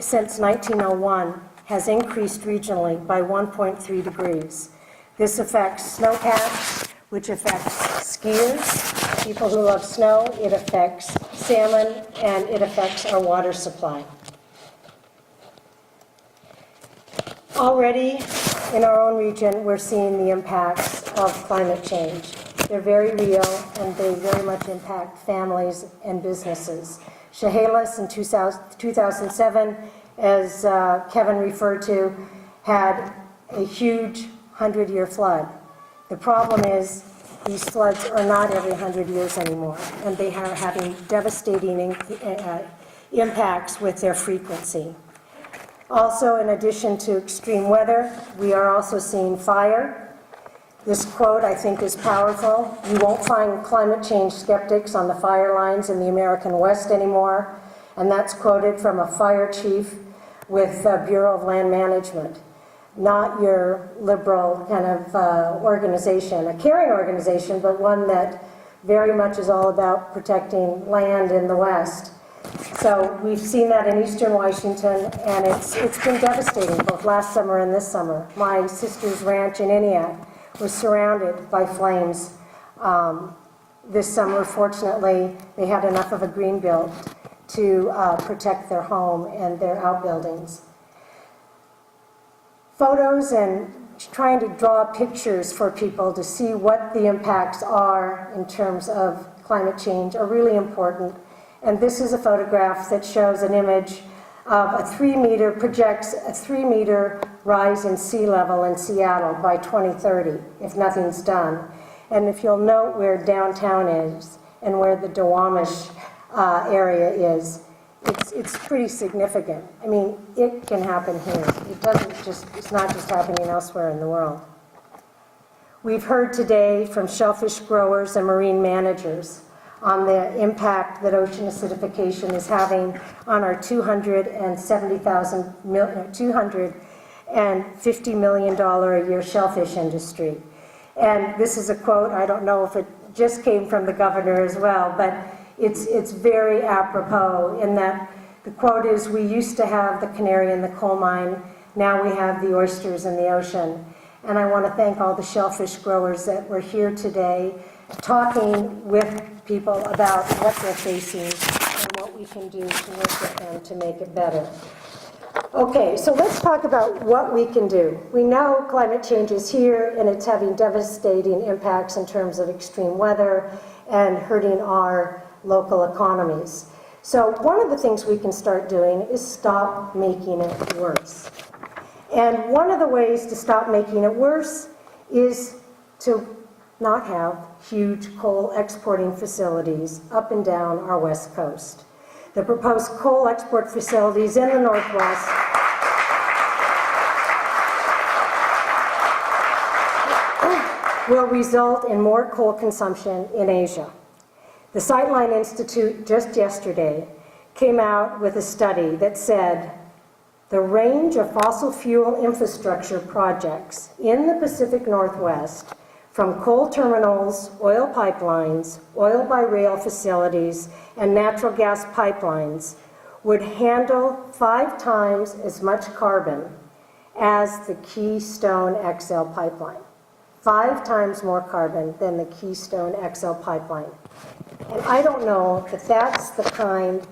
since 1901 has increased regionally by 1.3 degrees. This affects snowpack, which affects skiers, people who love snow, it affects salmon, and it affects our water supply. Already in our own region, we're seeing the impacts of climate change. They're very real, and they very much impact families and businesses. Chehalis in 2007, as Kevin referred to, had a huge 100-year flood. The problem is these floods are not every 100 years anymore, and they are having devastating impacts with their frequency. Also, in addition to extreme weather, we are also seeing fire. This quote, I think, is powerful. You won't find climate change skeptics on the fire lines in the American West anymore. And that's quoted from a fire chief with the Bureau of Land Management. Not your liberal kind of organization, a caring organization, but one that very much is all about protecting land in the West. So we've seen that in eastern Washington, and it's been devastating, both last summer and this summer. My sister's ranch in Eniac was surrounded by flames. This summer, fortunately, they had enough of a green belt to protect their home and their outbuildings. Photos and trying to draw pictures for people to see what the impacts are in terms of climate change are really important. And this is a photograph that shows an image of projects a 3-meter rise in sea level in Seattle by 2030, if nothing's done. And if you'll note where downtown is and where the Duwamish area is, it's pretty significant. I mean, it can happen here. It's not just happening elsewhere in the world. We've heard today from shellfish growers and marine managers on the impact that ocean acidification is having on our $250 million a year shellfish industry. And this is a quote, I don't know if it just came from the governor as well, but it's very apropos in that the quote is, "We used to have the canary in the coal mine, now we have the oysters in the ocean." And I want to thank all the shellfish growers that were here today talking with people about what they're facing and what we can do to work with them to make it better. Okay, so let's talk about what we can do. We know climate change is here and it's having devastating impacts in terms of extreme weather and hurting our local economies. So one of the things we can start doing is stop making it worse. And one of the ways to stop making it worse is to not have huge coal exporting facilities up and down our west coast. The proposed coal export facilities in the Northwest will result in more coal consumption in Asia. The Solien Institute just yesterday came out with a study that said the range of fossil fuel infrastructure projects in the Pacific Northwest, from coal terminals, oil pipelines, oil by rail facilities, and natural gas pipelines, would handle 5 times as much carbon as the Keystone XL pipeline. 5 times more carbon than the Keystone XL pipeline. And I don't know that that's the kind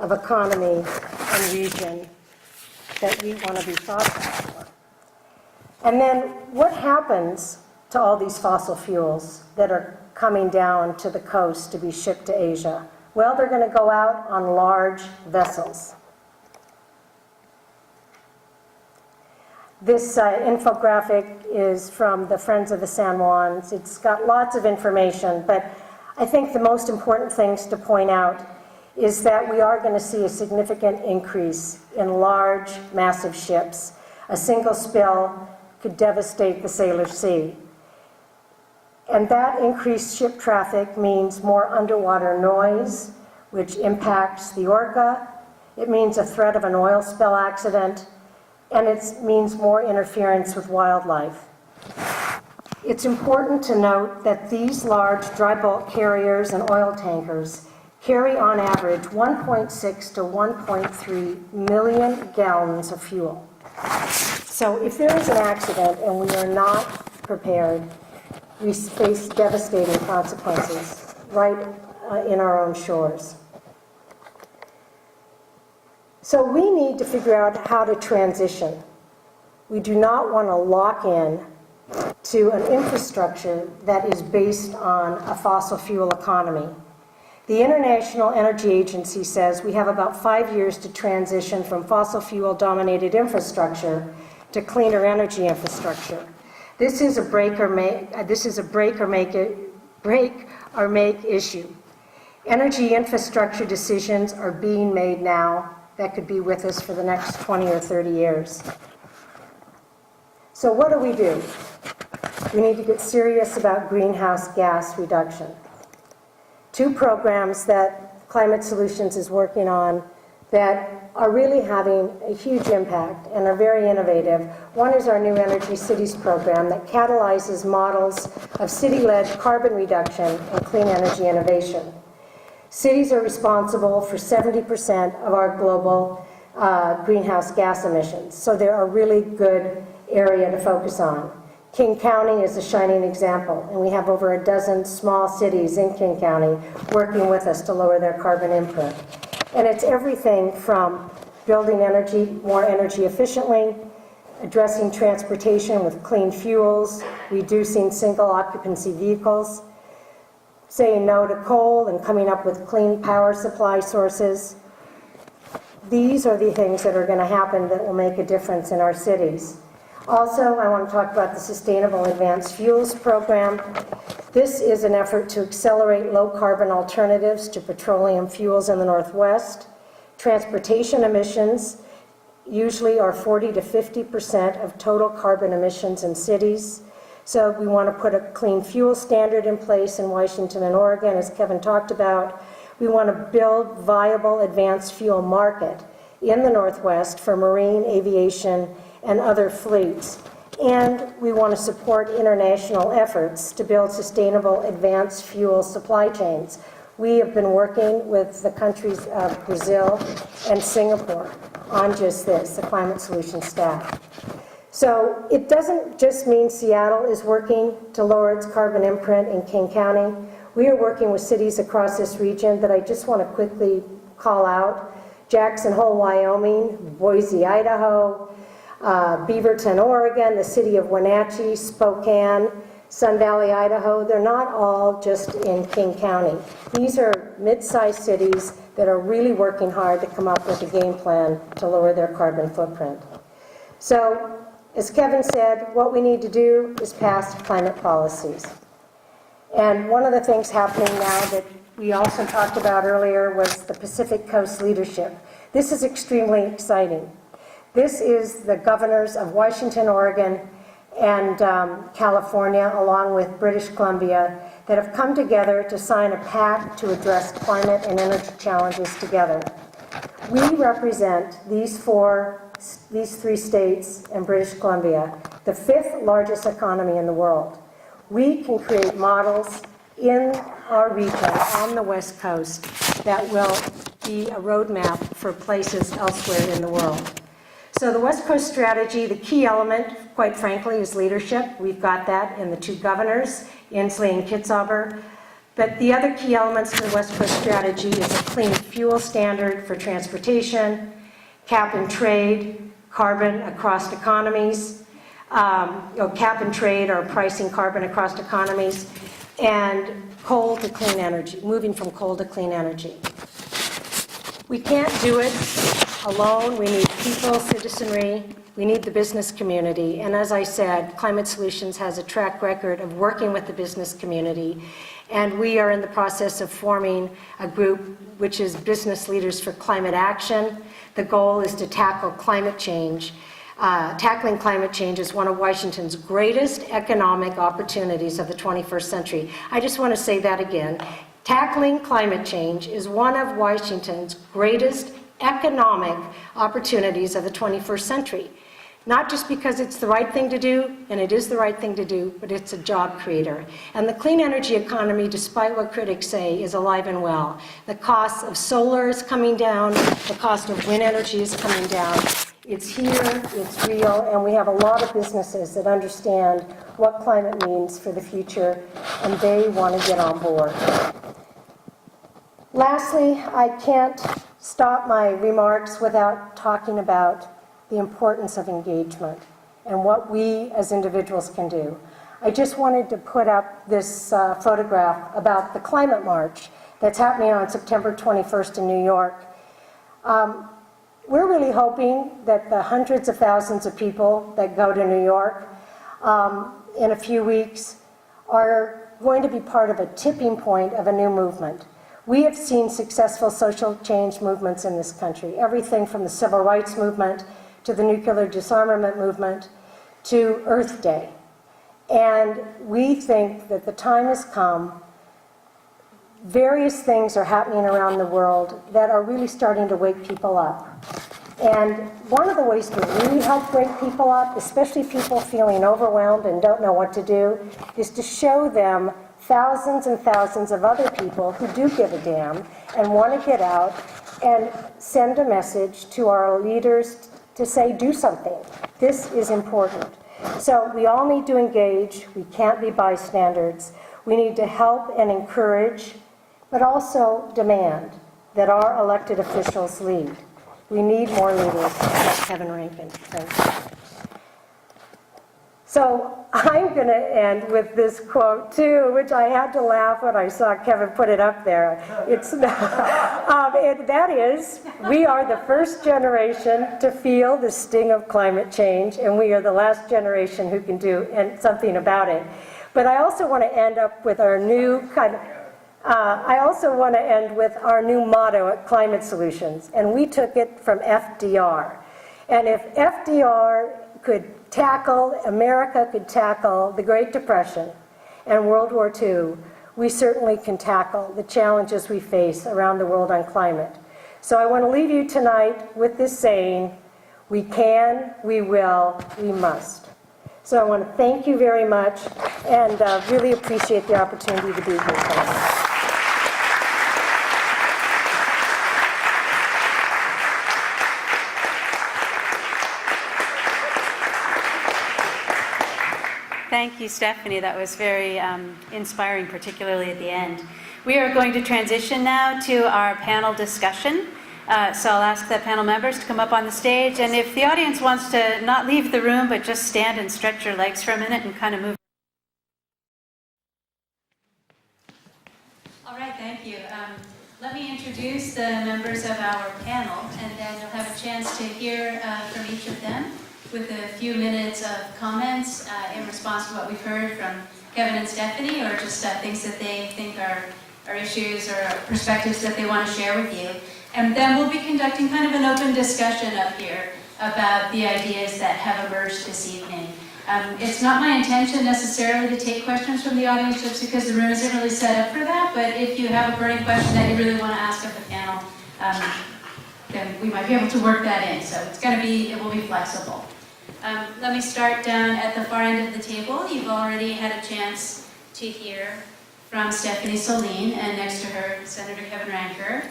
of economy and region that we want to be thought about. And then what happens to all these fossil fuels that are coming down to the coast to be shipped to Asia? Well, they're going to go out on large vessels. This infographic is from the Friends of the San Juans. It's got lots of information, but I think the most important things to point out is that we are going to see a significant increase in large, massive ships. A single spill could devastate the Sailor Sea. And that increased ship traffic means more underwater noise, which impacts the orca. It means a threat of an oil spill accident, and it means more interference with wildlife. It's important to note that these large dry bulk carriers and oil tankers carry on average 1.6 to 1.3 million gallons of fuel. So if there is an accident and we are not prepared, we face devastating consequences right in our own shores. So we need to figure out how to transition. We do not want to lock in to an infrastructure that is based on a fossil fuel economy. The International Energy Agency says we have about 5 years to transition from fossil fuel dominated infrastructure to cleaner energy infrastructure. This is a break or make issue. Energy infrastructure decisions are being made now that could be with us for the next 20 or 30 years. So what do? We need to get serious about greenhouse gas reduction. 2 programs that Climate Solutions is working on that are really having a huge impact and are very innovative. One is our new Energy Cities program that catalyzes models of city-led carbon reduction and clean energy innovation. Cities are responsible for 70% of our global greenhouse gas emissions, so they're a really good area to focus on. King County is a shining example, and we have over a dozen small cities in King County working with us to lower their carbon imprint. And it's everything from building energy more energy efficiently, addressing transportation with clean fuels, reducing single occupancy vehicles, saying no to coal and coming up with clean power supply sources. These are the things that are going to happen that will make a difference in our cities. Also, I want to talk about the Sustainable Advanced Fuels Program. This is an effort to accelerate low-carbon alternatives to petroleum fuels in the Northwest. Transportation emissions usually are 40 to 50% of total carbon emissions in cities. So we want to put a clean fuel standard in place in Washington and Oregon, as Kevin talked about. We want to build viable advanced fuel market in the Northwest for marine, aviation, and other fleets. And we want to support international efforts to build sustainable advanced fuel supply chains. We have been working with the countries of Brazil and Singapore on just this, the Climate Solutions staff. So it doesn't just mean Seattle is working to lower its carbon imprint in King County. We are working with cities across this region that I just want to quickly call out. Jackson Hole, Wyoming, Boise, Idaho, Beaverton, Oregon, the city of Wenatchee, Spokane, Sun Valley, Idaho. They're not all just in King County. These are mid-sized cities that are really working hard to come up with a game plan to lower their carbon footprint. So, as Kevin said, what we need to do is pass climate policies. And one of the things happening now that we also talked about earlier was the Pacific Coast leadership. This is extremely exciting. This is the governors of Washington, Oregon, and California, along with British Columbia, that have come together to sign a pact to address climate and energy challenges together. We represent these three states and British Columbia, the 5th largest economy in the world. We can create models in our region on the West Coast that will be a roadmap for places elsewhere in the world. So the West Coast strategy, the key element, quite frankly, is leadership. We've got that in the two governors, Inslee and Kitzhaber. But the other key elements to the West Coast strategy is a clean fuel standard for transportation, cap and trade, carbon across economies, cap and trade or pricing carbon across economies, and coal to clean energy, moving from coal to clean energy. We can't do it alone. We need people, citizenry, we need the business community. And as I said, Climate Solutions has a track record of working with the business community. And we are in the process of forming a group which is Business Leaders for Climate Action. The goal is to tackle climate change. Tackling climate change is one of Washington's greatest economic opportunities of the 21st century. I just want to say that again. Tackling climate change is one of Washington's greatest economic opportunities of the 21st century. Not just because it's the right thing to do, and it is the right thing to do, but it's a job creator. And the clean energy economy, despite what critics say, is alive and well. The cost of solar is coming down, the cost of wind energy is coming down. It's here, it's real, and we have a lot of businesses that understand what climate means for the future, and they want to get on board. Lastly, I can't stop my remarks without talking about the importance of engagement and what we as individuals can do. I just wanted to put up this photograph about the climate march that's happening on September 21st in New York. We're really hoping that the hundreds of thousands of people that go to New York in a few weeks are going to be part of a tipping point of a new movement. We have seen successful social change movements in this country, everything from the civil rights movement to the nuclear disarmament movement to Earth Day. And we think that the time has come. Various things are happening around the world that are really starting to wake people up. And one of the ways to really help wake people up, especially people feeling overwhelmed and don't know what to do, is to show them thousands and thousands of other people who do give a damn and want to get out and send a message to our leaders to say, do something. This is important. So we all need to engage. We can't be bystanders. We need to help and encourage, but also demand that our elected officials lead. We need more leaders like Kevin Rankin. Thanks. So I'm going to end with this quote too, which I had to laugh when I saw Kevin put it up there. It's that is, we are the first generation to feel the sting of climate change, and we are the last generation who can do something about it. But I also want to end up with our new our new motto at Climate Solutions, and we took it from FDR. And if FDR America could tackle the Great Depression and World War II, we certainly can tackle the challenges we face around the world on climate. So I want to leave you tonight with this saying, we can, we will, we must. So I want to thank you very much and really appreciate the opportunity to be here tonight. Thank you, Stephanie. That was very inspiring, particularly at the end. We are going to transition now to our panel discussion. So I'll ask the panel members to come up on the stage. And if the audience wants to not leave the room, but just stand and stretch your legs for a minute and kind of move. All right, thank you. Let me introduce the members of our panel, and then you'll have a chance to hear from each of them with a few minutes of comments in response to what we've heard from Kevin and Stephanie, or just things that they think are issues or perspectives that they want to share with you. And then we'll be conducting kind of an open discussion up here about the ideas that have emerged this evening. It's not my intention necessarily to take questions from the audience just because the room isn't really set up for that, but if you have a burning question that you really want to ask of the panel, then we might be able to work that in. So it will be flexible. Let me start down at the far end of the table. You've already had a chance to hear from Stephanie Solien, and next to her, Senator Kevin Ranker.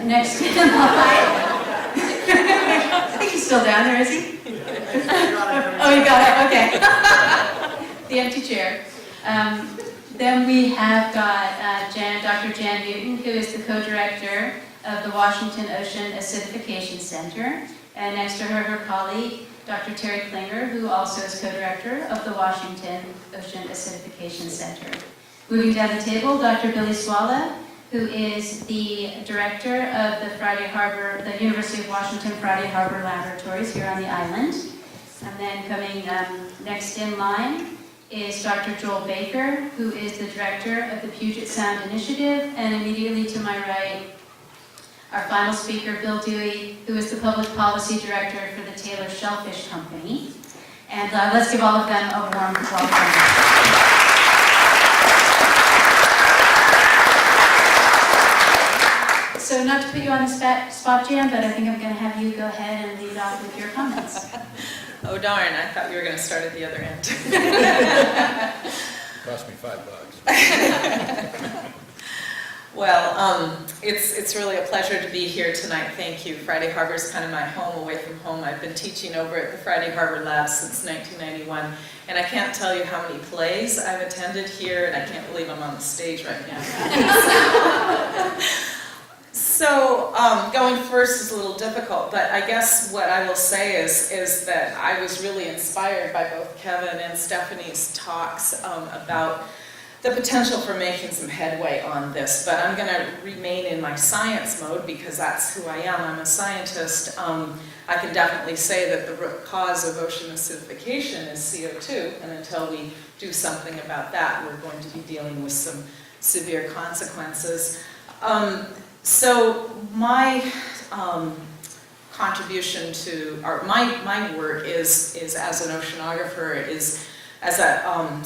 Next in line, I think he's still down there, is he? Oh, you got it, okay. The empty chair. Then we have got Dr. Jan Newton, who is the co-director of the Washington Ocean Acidification Center. And next to her, her colleague, Dr. Terrie Klinger, who also is co-director of the Washington Ocean Acidification Center. Moving down the table, Dr. Billie Swalla, who is the director of the University of Washington Friday Harbor Laboratories here on the island. And then coming next in line is Dr. Joel Baker, who is the director of the Puget Sound Initiative. And immediately to my right, our final speaker, Bill Dewey, who is the public policy director for the Taylor Shellfish Company. And let's give all of them a warm welcome. So not to put you on the spot, Jan, but I think I'm going to have you go ahead and lead off with your comments. Oh darn, I thought you were going to start at the other end. Cost me $5. Well, it's really a pleasure to be here tonight. Thank you. Friday Harbor is kind of my home away from home. I've been teaching over at the Friday Harbor Lab since 1991, and I can't tell you how many plays I've attended here, and I can't believe I'm on the stage right now. So going first is a little difficult, but I guess what I will say is that I was really inspired by both Kevin and Stephanie's talks about the potential for making some headway on this, but I'm going to remain in my science mode because that's who I am. I'm a scientist. I can definitely say that the root cause of ocean acidification is CO2, and until we do something about that, we're going to be dealing with some severe consequences. So my contribution to, or my work is as an oceanographer, is as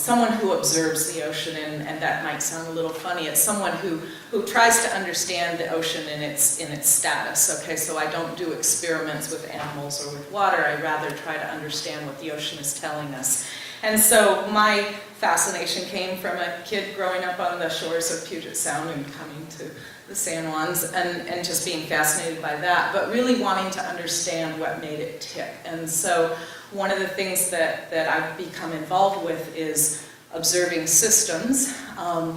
someone who observes the ocean, and that might sound a little funny. It's someone who tries to understand the ocean in its status. Okay, so I don't do experiments with animals or with water. I rather try to understand what the ocean is telling us. And so my fascination came from a kid growing up on the shores of Puget Sound and coming to the San Juans and just being fascinated by that, but really wanting to understand what made it tick. And so one of the things that I've become involved with is observing systems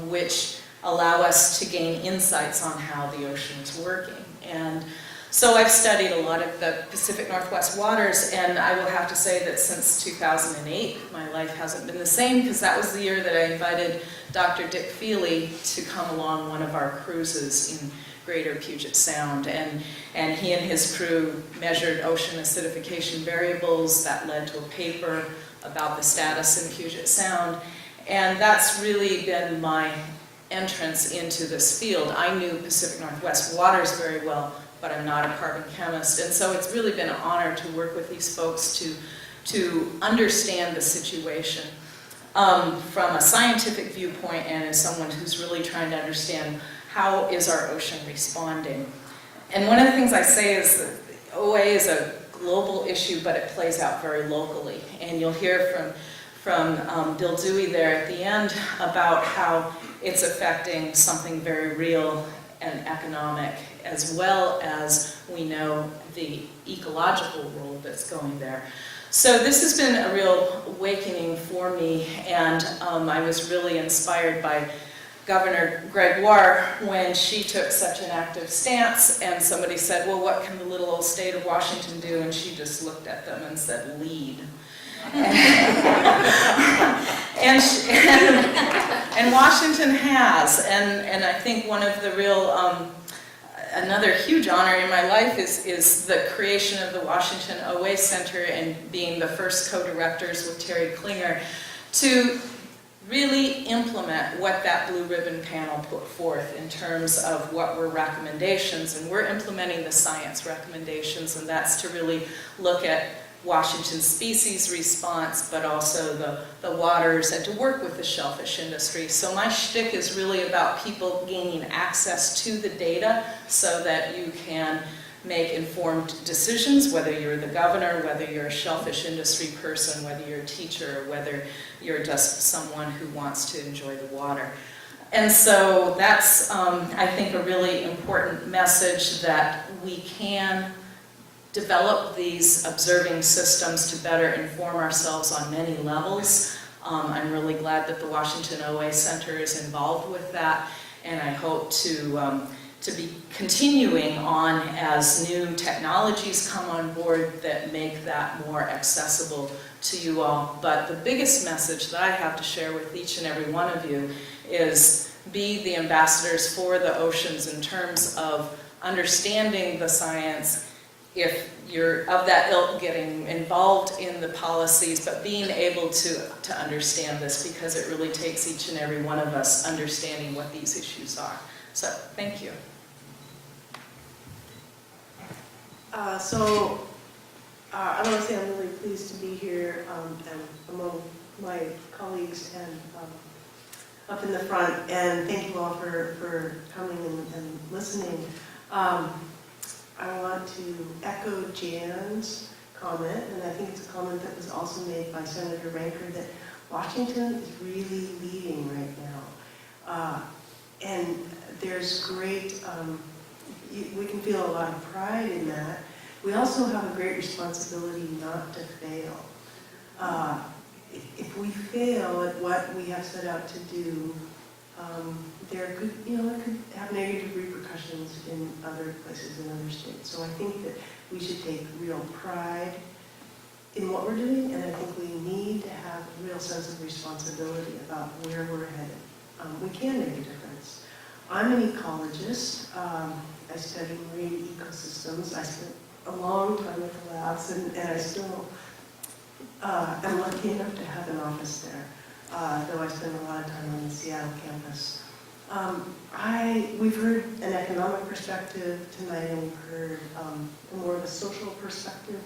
which allow us to gain insights on how the ocean is working. And so I've studied a lot of the Pacific Northwest waters, and I will have to say that since 2008, my life hasn't been the same, because that was the year that I invited Dr. Dick Feely to come along one of our cruises in Greater Puget Sound, and he and his crew measured ocean acidification variables. That led to a paper about the status in Puget Sound, and that's really been my entrance into this field. I knew Pacific Northwest waters very well, but I'm not a carbon chemist, and so it's really been an honor to work with these folks to to understand the situation from a scientific viewpoint and as someone who's really trying to understand how is our ocean responding. And one of the things I say is that OA is a global issue, but it plays out very locally. And you'll hear from Bill Dewey there at the end about how it's affecting something very real and economic, as well as we know the ecological role that's going there. So this has been a real awakening for me, and I was really inspired by Governor Gregoire when she took such an active stance, and somebody said, well, what can the little old state of Washington do? And she just looked at them and said, lead. And Washington has, and I think one of the real, another huge honor in my life is the creation of the Washington OA Center and being the first co-directors with Terrie Klinger to really implement what that Blue Ribbon panel put forth in terms of what were recommendations. And we're implementing the science recommendations, and that's to really look at Washington's species response, but also the waters, and to work with the shellfish industry. So my shtick is really about people gaining access to the data so that you can make informed decisions, whether you're the governor, whether you're a shellfish industry person, whether you're a teacher, or whether you're just someone who wants to enjoy the water. And so that's, I think, a really important message, that we can develop these observing systems to better inform ourselves on many levels. I'm really glad that the Washington OA Center is involved with that, and I hope to be continuing on as new technologies come on board that make that more accessible to you all. But the biggest message that I have to share with each and every one of you is be the ambassadors for the oceans in terms of understanding the science. If you're of that ilk, getting involved in the policies, but being able to understand this, because it really takes each and every one of us understanding what these issues are. So, thank you. I want to say I'm really pleased to be here and among my colleagues and up in the front, and thank you all for coming and listening. I want to echo Jan's comment, and I think it's a comment that was also made by Senator Ranker, that Washington is really leading right now. And there's great, we can feel a lot of pride in that. We also have a great responsibility not to fail. If we fail at what we have set out to do, there could, it could have negative repercussions in other places, in other states. So I think that we should take real pride in what we're doing, and I think we need to have a real sense of responsibility about where we're headed. We can make a difference. I'm an ecologist. I study marine ecosystems. I spent a long time at the labs, and I still am lucky enough to have an office there, though I spend a lot of time on the Seattle campus. We've heard an economic perspective tonight, and we've heard more of a social perspective.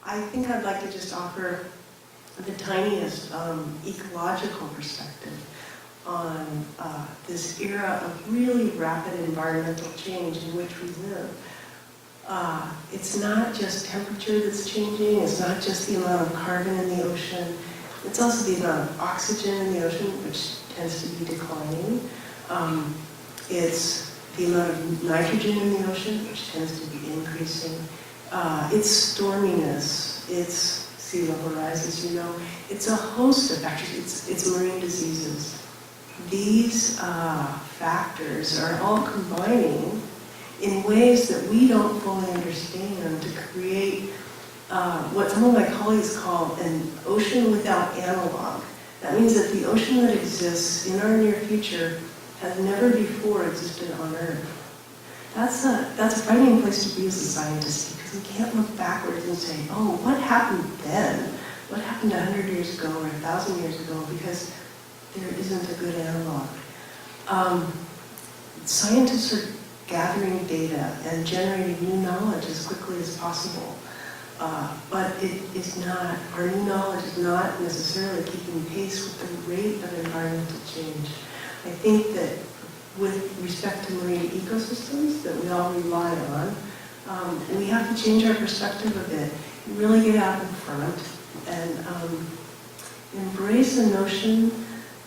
I think I'd like to just offer the tiniest ecological perspective on this era of really rapid environmental change in which we live. It's not just temperature that's changing, it's not just the amount of carbon in the ocean, it's also the amount of oxygen in the ocean, which tends to be declining. It's the amount of nitrogen in the ocean, which tends to be increasing. It's storminess, it's sea level rise, as you know. It's a host of factors, it's marine diseases. These factors are all combining in ways that we don't fully understand to create what some of my colleagues call an ocean without analog. That means that the ocean that exists in our near future has never before existed on Earth. That's a frightening place to be as a scientist, because we can't look backwards and say, oh, what happened then? What happened 100 years ago or 1,000 years ago? Because there isn't a good analog. Scientists are gathering data and generating new knowledge as quickly as possible. But it is not, our new knowledge is not necessarily keeping pace with the rate of environmental change. I think that with respect to marine ecosystems that we all rely on, we have to change our perspective a bit, really get out in front, and embrace a notion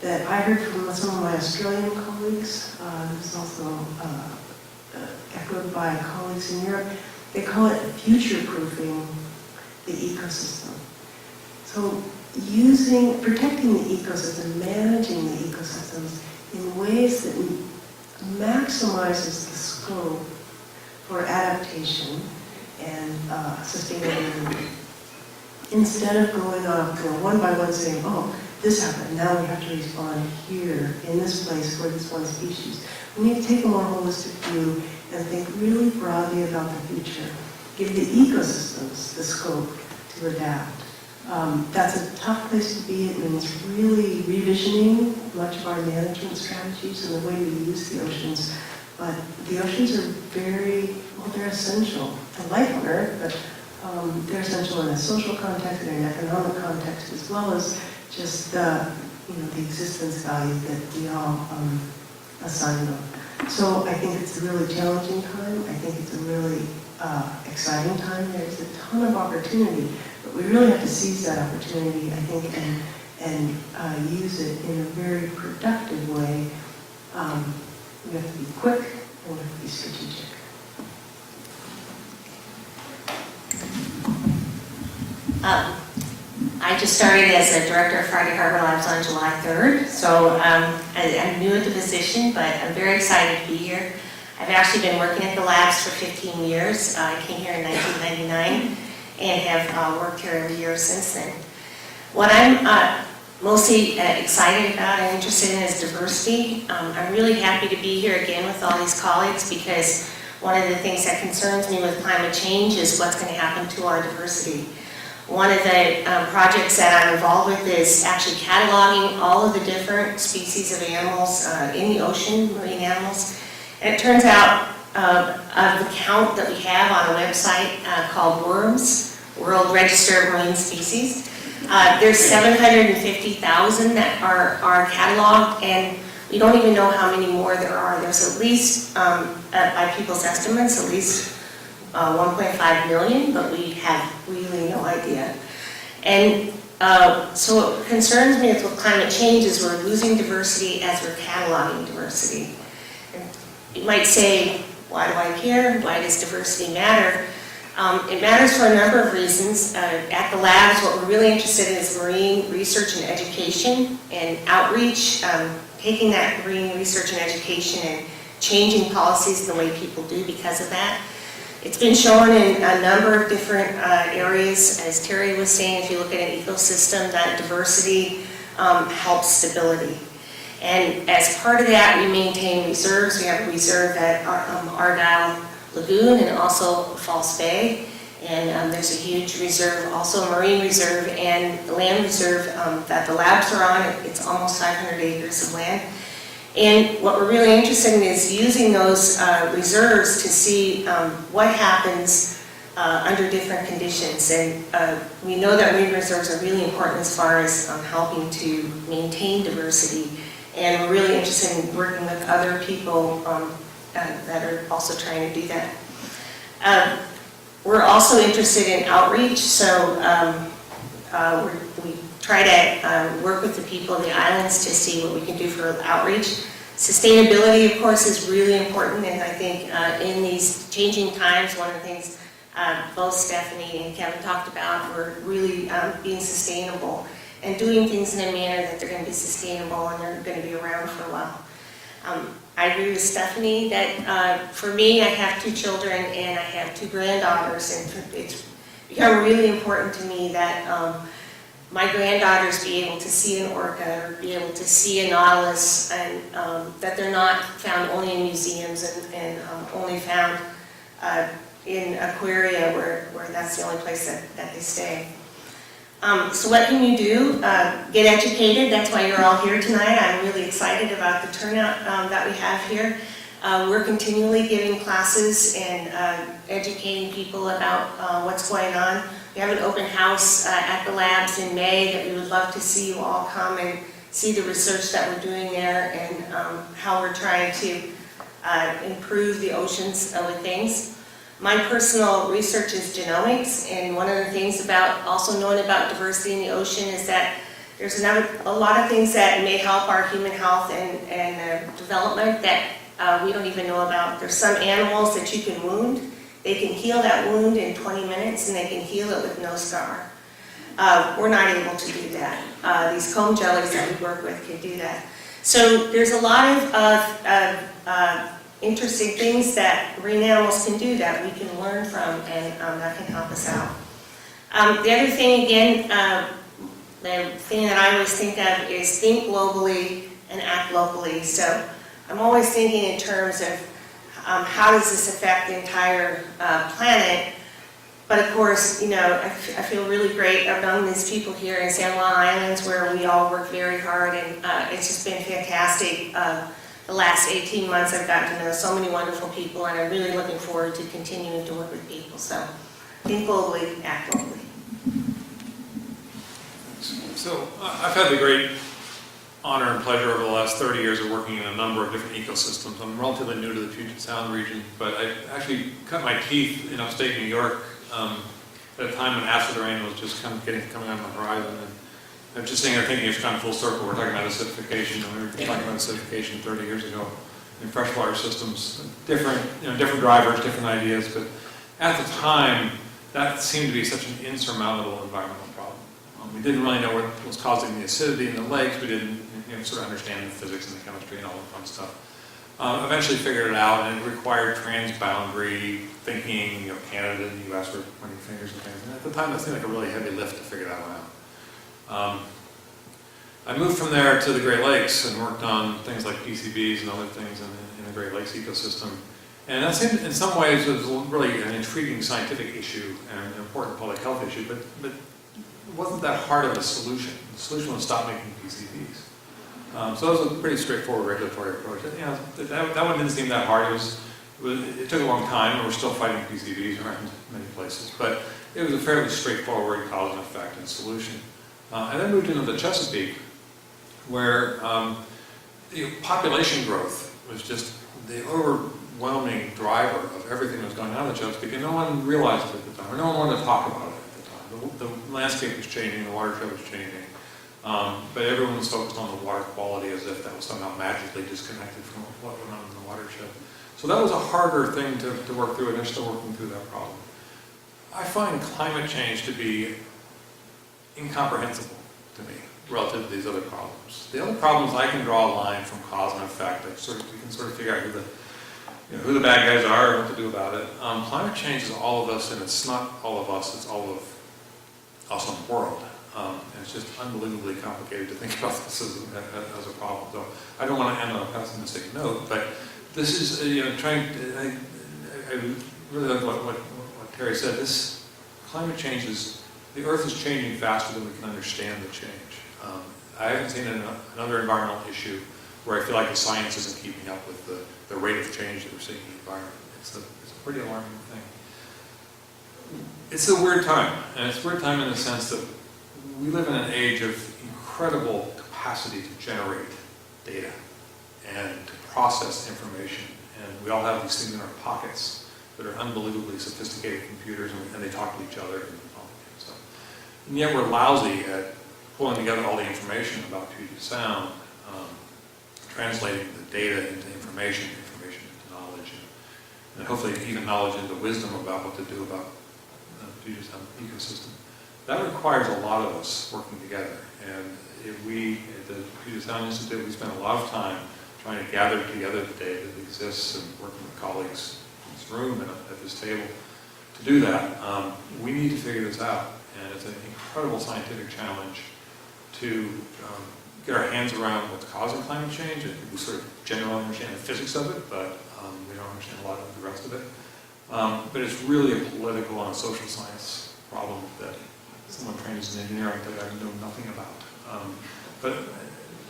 that I heard from some of my Australian colleagues, this is also echoed by colleagues in Europe. They call it future-proofing the ecosystem. So protecting the ecosystem, managing the ecosystems in ways that maximizes the scope for adaptation and sustainability. Instead of going off one by one saying, oh, this happened, now we have to respond here, in this place, for this one species. We need to take a more holistic view and think really broadly about the future. Give the ecosystems the scope to adapt. That's a tough place to be. It means really revisioning much of our management strategies and the way we use the oceans. But the oceans are they're essential to life on Earth, but they're essential in a social context and an economic context, as well as just the existence value that we all assign them. So I think it's a really challenging time. I think it's a really exciting time. There's a ton of opportunity, but we really have to seize that opportunity, I think, and use it in a very productive way. We have to be quick and we have to be strategic. I just started as a director of Friday Harbor Labs on July 3rd, so I'm new at the position, but I'm very excited to be here. I've actually been working at the labs for 15 years. I came here in 1999 and have worked here every year since then. What I'm mostly excited about and interested in is diversity. I'm really happy to be here again with all these colleagues because one of the things that concerns me with climate change is what's going to happen to our diversity. One of the projects that I'm involved with is actually cataloging all of the different species of animals in the ocean, marine animals. And it turns out of the count that we have on a website called WORMS, World Register of Marine Species, there's 750,000 that are cataloged, and we don't even know how many more there are. There's at least, by people's estimates, at least 1.5 million, but we have really no idea. And so what concerns me with climate change is we're losing diversity as we're cataloging diversity. And you might say, why do I care? Why does diversity matter? It matters for a number of reasons. At the labs, what we're really interested in is marine research and education and outreach, taking that marine research and education and changing policies the way people do because of that. It's been shown in a number of different areas. As Terrie was saying, if you look at an ecosystem, that diversity helps stability. And as part of that, we maintain reserves. We have a reserve at Argyle Lagoon and also False Bay. And there's a huge reserve, also a marine reserve and land reserve that the labs are on. It's almost 500 acres of land. And what we're really interested in is using those reserves to see what happens under different conditions. And we know that marine reserves are really important as far as helping to maintain diversity. And we're really interested in working with other people that are also trying to do that. We're also interested in outreach, so we try to work with the people of the islands to see what we can do for outreach. Sustainability, of course, is really important, and I think in these changing times, one of the things both Stephanie and Kevin talked about were really being sustainable and doing things in a manner that they're going to be sustainable and they're going to be around for a while. I agree with Stephanie that for me, I have 2 children and I have 2 granddaughters, and it's become really important to me that my granddaughters be able to see an orca or be able to see a nautilus, and that they're not found only in museums and only found in aquaria where that's the only place that they stay. So what can you do? Get educated. That's why you're all here tonight. I'm really excited about the turnout that we have here. We're continually giving classes and educating people about what's going on. We have an open house at the labs in May that we would love to see you all come and see the research that we're doing there and how we're trying to improve the oceans with things. My personal research is genomics, and one of the things about also knowing about diversity in the ocean is that there's a lot of things that may help our human health and development that we don't even know about. There's some animals that you can wound. They can heal that wound in 20 minutes and they can heal it with no scar. We're not able to do that. These comb jellies that we work with can do that. So there's a lot of interesting things that marine animals can do that we can learn from, and that can help us out. The other thing, again, the thing that I always think of is think globally and act locally. So I'm always thinking in terms of how does this affect the entire planet. But of course, you know, I feel really great among these people here in San Juan Islands where we all work very hard, and it's just been fantastic. The last 18 months I've gotten to know so many wonderful people, and I'm really looking forward to continuing to work with people. So think globally, act locally. So I've had the great honor and pleasure over the last 30 years of working in a number of different ecosystems. I'm relatively new to the Puget Sound region, but I actually cut my teeth in upstate New York at a time when acid rain was just coming on the horizon. And I'm just sitting here thinking it's kind of full circle. We're talking about acidification, and we were talking about acidification 30 years ago in freshwater systems. Different drivers, different ideas, but at the time, that seemed to be such an insurmountable environmental problem. We didn't really know what was causing the acidity in the lakes. We didn't sort of understand the physics and the chemistry and all the fun stuff. Eventually figured it out, and it required transboundary thinking. Canada and the U.S. were pointing fingers and things. And at the time, that seemed like a really heavy lift to figure that one out. I moved from there to the Great Lakes and worked on things like PCBs and other things in the Great Lakes ecosystem. And that seemed, in some ways, was really an intriguing scientific issue and an important public health issue, but it wasn't that hard of a solution. The solution was stop making PCBs. So it was a pretty straightforward regulatory approach. That one didn't seem that hard. It took a long time, and we're still fighting PCBs around many places, but it was a fairly straightforward cause and effect and solution. And then moved into the Chesapeake, where population growth was just the overwhelming driver of everything that was going on in the Chesapeake, and no one realized it at the time, or no one wanted to talk about it at the time. The landscape was changing, the watershed was changing, but everyone was focused on the water quality as if that was somehow magically disconnected from what went on in the watershed. So that was a harder thing to work through, and they're still working through that problem. I find climate change to be incomprehensible to me relative to these other problems. The other problems, I can draw a line from cause and effect. We can sort of figure out who the bad guys are and what to do about it. Climate change is all of us, and it's not all of us, it's all of us on the world. And it's just unbelievably complicated to think about this as a problem. So I don't want to end on a pessimistic note, but this is, I really like what Terrie said. This climate change the Earth is changing faster than we can understand the change. I haven't seen another environmental issue where I feel like the science isn't keeping up with the rate of change that we're seeing in the environment. It's a pretty alarming thing. It's a weird time, and it's a weird time in the sense that we live in an age of incredible capacity to generate data and to process information. And we all have these things in our pockets that are unbelievably sophisticated computers, and they talk to each other and all that kind of stuff. And yet we're lousy at pulling together all the information about Puget Sound, translating the data into information into knowledge, and hopefully even knowledge into wisdom about what to do about the Puget Sound ecosystem. That requires a lot of us working together. And if we, at the Puget Sound Institute, we spend a lot of time trying to gather together the data that exists and working with colleagues in this room and at this table to do that. We need to figure this out. And it's an incredible scientific challenge to get our hands around what's causing climate change. And we sort of generally understand the physics of it, but we don't understand a lot of the rest of it. But it's really a political and a social science problem that someone trained as an engineer, I know nothing about. But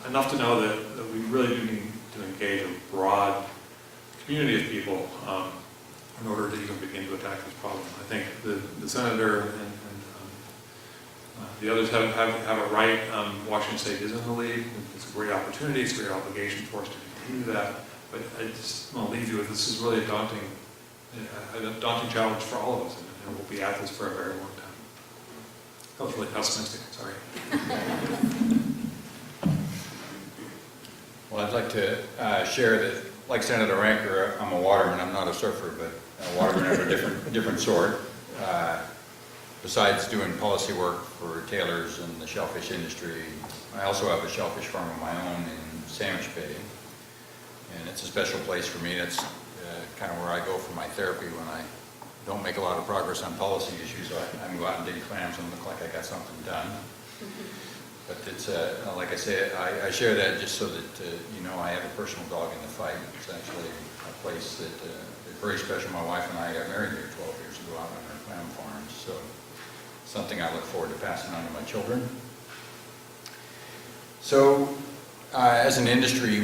enough to know that we really do need to engage a broad community of people in order to even begin to attack this problem. I think the senator and the others have a right. Washington State is in the lead. It's a great opportunity. It's a great obligation for us to continue that. But I just want to leave you with this is really a daunting challenge for all of us, and we'll be at this for a very long time. I was really pessimistic. Sorry. Well, I'd like to share that, like Senator Ranker, I'm a waterman. I'm not a surfer, but a waterman of a different sort. Besides doing policy work for tailors and the shellfish industry, I also have a shellfish farm of my own in Sandwich Bay. And it's a special place for me. That's kind of where I go for my therapy when I don't make a lot of progress on policy issues. I go out and dig clams and look like I got something done. But it's, like I say, I share that just so that, you know, I have a personal dog in the fight. It's actually a place that is very special. My wife and I got married here 12 years ago out on our clam farms. So something I look forward to passing on to my children. So as an industry,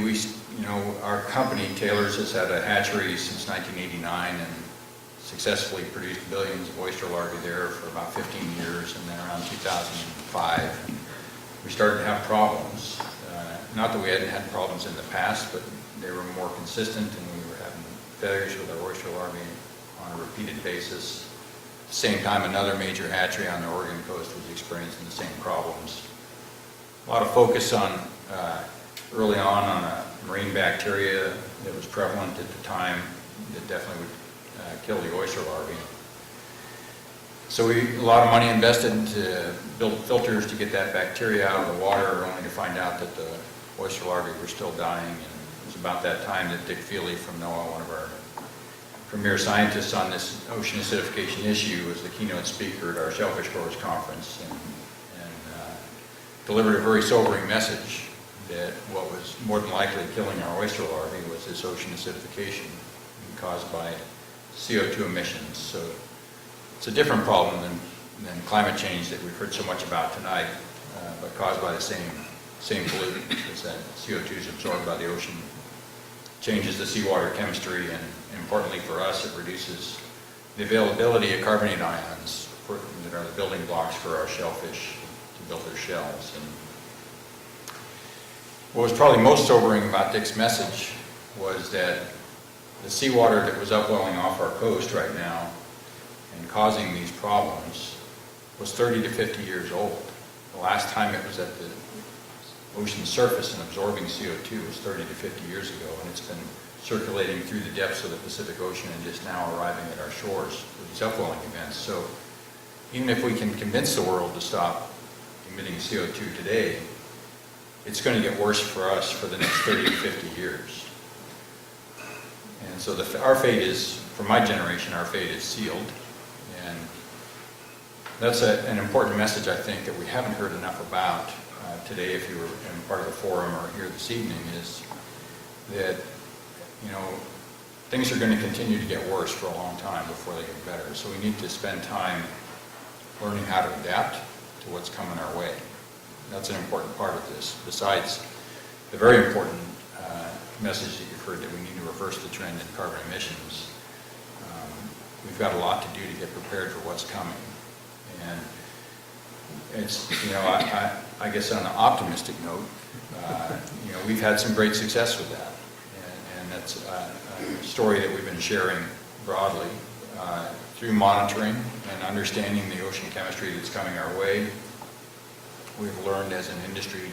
our company, Taylor's, has had a hatchery since 1989 and successfully produced billions of oyster larvae there for about 15 years, and then around 2005, we started to have problems. Not that we hadn't had problems in the past, but they were more consistent, and we were having failures with our oyster larvae on a repeated basis. At the same time, another major hatchery on the Oregon coast was experiencing the same problems. A lot of focus on early on a marine bacteria that was prevalent at the time that definitely would kill the oyster larvae. So a lot of money invested to build filters to get that bacteria out of the water, only to find out that the oyster larvae were still dying. And it was about that time that Dick Feely from NOAA, one of our premier scientists on this ocean acidification issue, was the keynote speaker at our Shellfish Growers Conference, and delivered a very sobering message that what was more than likely killing our oyster larvae was this ocean acidification caused by CO2 emissions. So it's a different problem than climate change that we've heard so much about tonight, but caused by the same pollutant, is that CO2 is absorbed by the ocean, changes the seawater chemistry, and importantly for us, it reduces the availability of carbonate ions that are the building blocks for our shellfish to build their shells. And what was probably most sobering about Dick's message was that the seawater that was upwelling off our coast right now and causing these problems was 30 to 50 years old. The last time it was at the ocean surface and absorbing CO2 was 30 to 50 years ago, and it's been circulating through the depths of the Pacific Ocean and just now arriving at our shores with these upwelling events. So even if we can convince the world to stop emitting CO2 today, it's going to get worse for us for the next 30 to 50 years. And so our fate is, for my generation, our fate is sealed. And that's an important message, I think, that we haven't heard enough about today, if you were in part of the forum or here this evening, is that, things are going to continue to get worse for a long time before they get better. So we need to spend time learning how to adapt to what's coming our way. That's an important part of this, besides the very important message that you've heard that we need to reverse the trend in carbon emissions. We've got a lot to do to get prepared for what's coming. And it's, I guess on an optimistic note, we've had some great success with that. And that's a story that we've been sharing broadly through monitoring and understanding the ocean chemistry that's coming our way. We've learned as an industry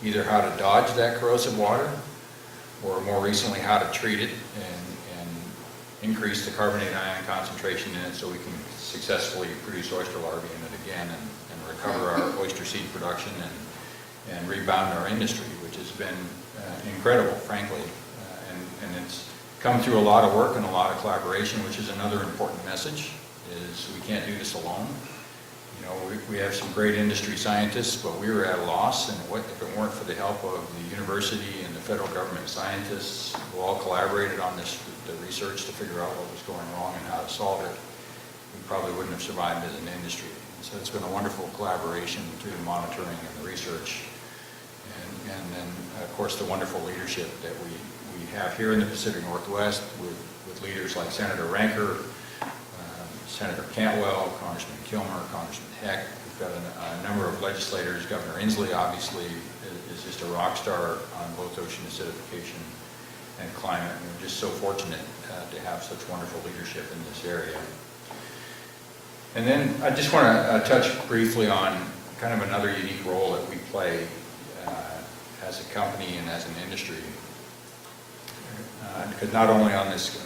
either how to dodge that corrosive water, or more recently how to treat it and increase the carbonate ion concentration in it so we can successfully produce oyster larvae in it again and recover our oyster seed production and rebound our industry, which has been incredible, frankly. And it's come through a lot of work and a lot of collaboration, which is another important message, is we can't do this alone. We have some great industry scientists, but we were at a loss, and if it weren't for the help of the university and the federal government scientists who all collaborated on the research to figure out what was going wrong and how to solve it, we probably wouldn't have survived as an industry. So it's been a wonderful collaboration through the monitoring and the research, and then, of course, the wonderful leadership that we we have here in the Pacific Northwest with leaders like Senator Ranker, Senator Cantwell, Congressman Kilmer, Congressman Heck. We've got a number of legislators. Governor Inslee, obviously, is just a rock star on both ocean acidification and climate. And we're just so fortunate to have such wonderful leadership in this area. And then I just want to touch briefly on kind of another unique role that we play as a company and as an industry. Because not only on this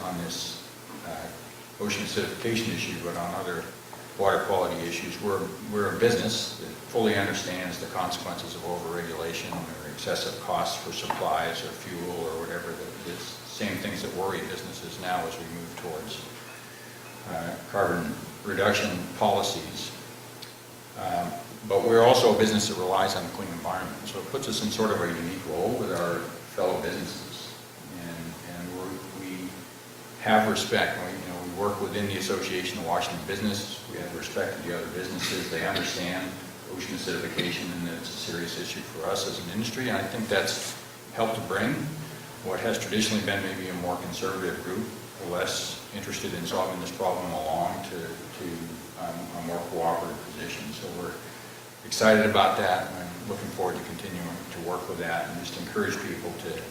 ocean acidification issue, but on other water quality issues, we're a business that fully understands the consequences of overregulation or excessive costs for supplies or fuel or whatever, the same things that worry businesses now as we move towards carbon reduction policies. But we're also a business that relies on a clean environment. So it puts us in sort of a unique role with our fellow businesses. And we have respect. We work within the Association of Washington Business. We have respect for the other businesses. They understand ocean acidification and that it's a serious issue for us as an industry. And I think that's helped to bring what has traditionally been maybe a more conservative group, less interested in solving this problem along to a more cooperative position. So we're excited about that, and I'm looking forward to continuing to work with that and just encourage people to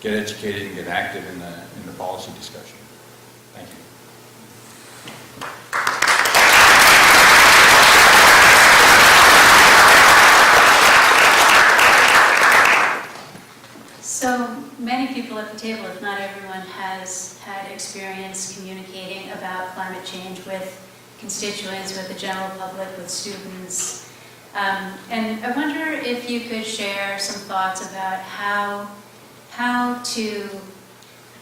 get educated and get active in the policy discussion. Thank you. So many people at the table, if not everyone, has had experience communicating about climate change with constituents, with the general public, with students. And I wonder if you could share some thoughts about how to,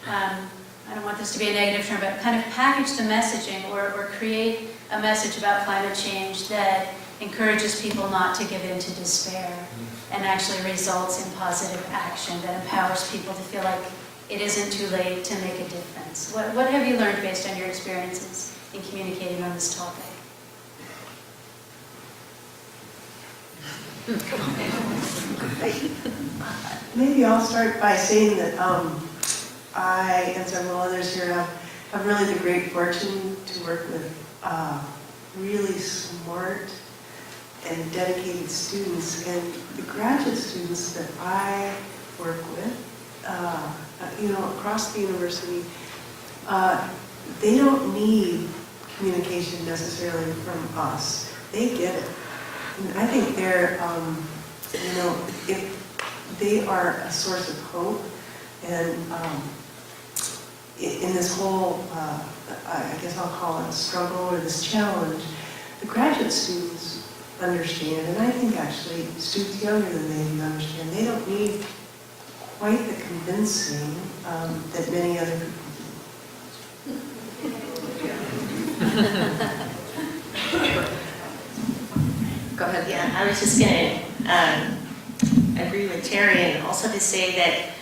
I don't want this to be a negative term, but kind of package the messaging or create a message about climate change that encourages people not to give in to despair and actually results in positive action, that empowers people to feel like it isn't too late to make a difference. What have you learned based on your experiences in communicating on this topic? Maybe I'll start by saying that I and several others here have really the great fortune to work with really smart and dedicated students, and the graduate students that I work with, across the university, they don't need communication necessarily from us. They get it. And I think they're, if they are a source of hope, and in this whole, I guess I'll call it a struggle or this challenge, the graduate students understand, and I think actually students younger than they do understand. They don't need quite the convincing that many other people do. Go ahead. Yeah, I was just going to agree with Terrie, and also to say that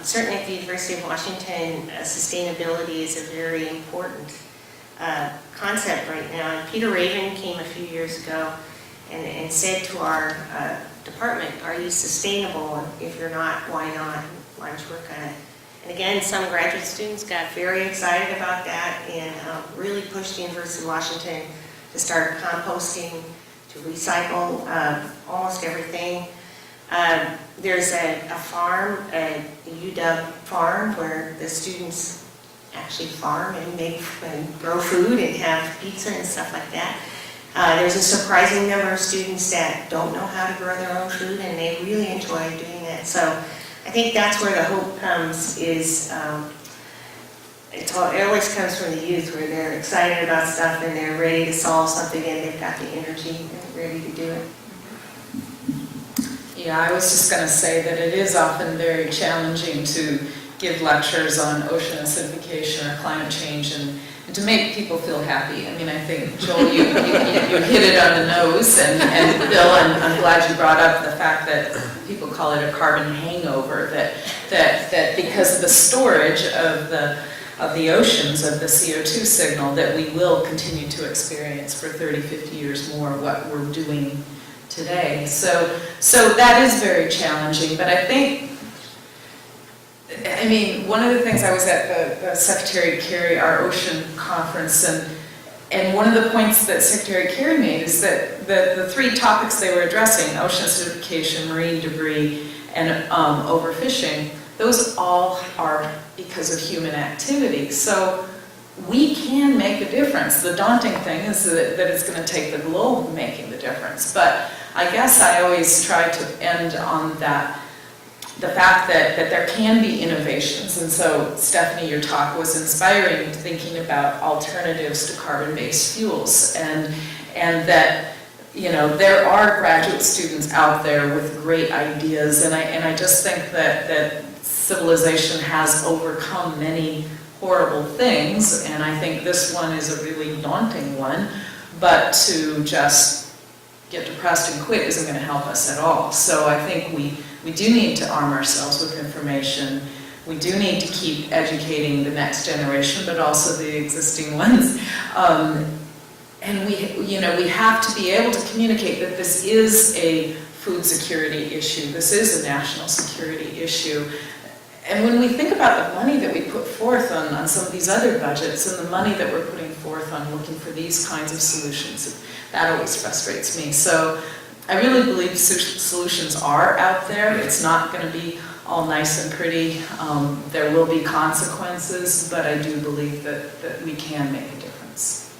certainly at the University of Washington, sustainability is a very important concept right now. And Peter Raven came a few years ago and said to our department, are you sustainable? If you're not, why not? Why don't you work on it? And again, some graduate students got very excited about that and really pushed the University of Washington to start composting, to recycle almost everything. There's a farm, a UW farm, where the students actually farm and make and grow food and have pizza and stuff like that. There's a surprising number of students that don't know how to grow their own food, and they really enjoy doing it. So I think that's where the hope comes, is it always comes from the youth, where they're excited about stuff and they're ready to solve something and they've got the energy and ready to do it. Yeah, I was just going to say that it is often very challenging to give lectures on ocean acidification or climate change and to make people feel happy. I mean, I think, Joel, you hit it on the nose, and Bill, I'm glad you brought up the fact that people call it a carbon hangover, that because of the storage of the oceans, of the CO2 signal, that we will continue to experience for 30, 50 years more what we're doing today. So that is very challenging, but I think I mean, one of the things, I was at the Secretary Kerry, our ocean conference, and one of the points that Secretary Kerry made is that the three topics they were addressing, ocean acidification, marine debris, and overfishing, those all are because of human activity. So we can make a difference. The daunting thing is that it's going to take the globe making the difference. But I guess I always try to end on that, the fact that there can be innovations. And so, Stephanie, your talk was inspiring, thinking about alternatives to carbon-based fuels, and that, you know, there are graduate students out there with great ideas, and I just think that civilization has overcome many horrible things, and I think this one is a really daunting one, but to just get depressed and quit isn't going to help us at all. So I think we do need to arm ourselves with information. We do need to keep educating the next generation, but also the existing ones. And we have to be able to communicate that this is a food security issue. This is a national security issue. And when we think about the money that we put forth on some of these other budgets, and the money that we're putting forth on looking for these kinds of solutions, that always frustrates me. So I really believe solutions are out there. It's not going to be all nice and pretty. There will be consequences, but I do believe that we can make a difference.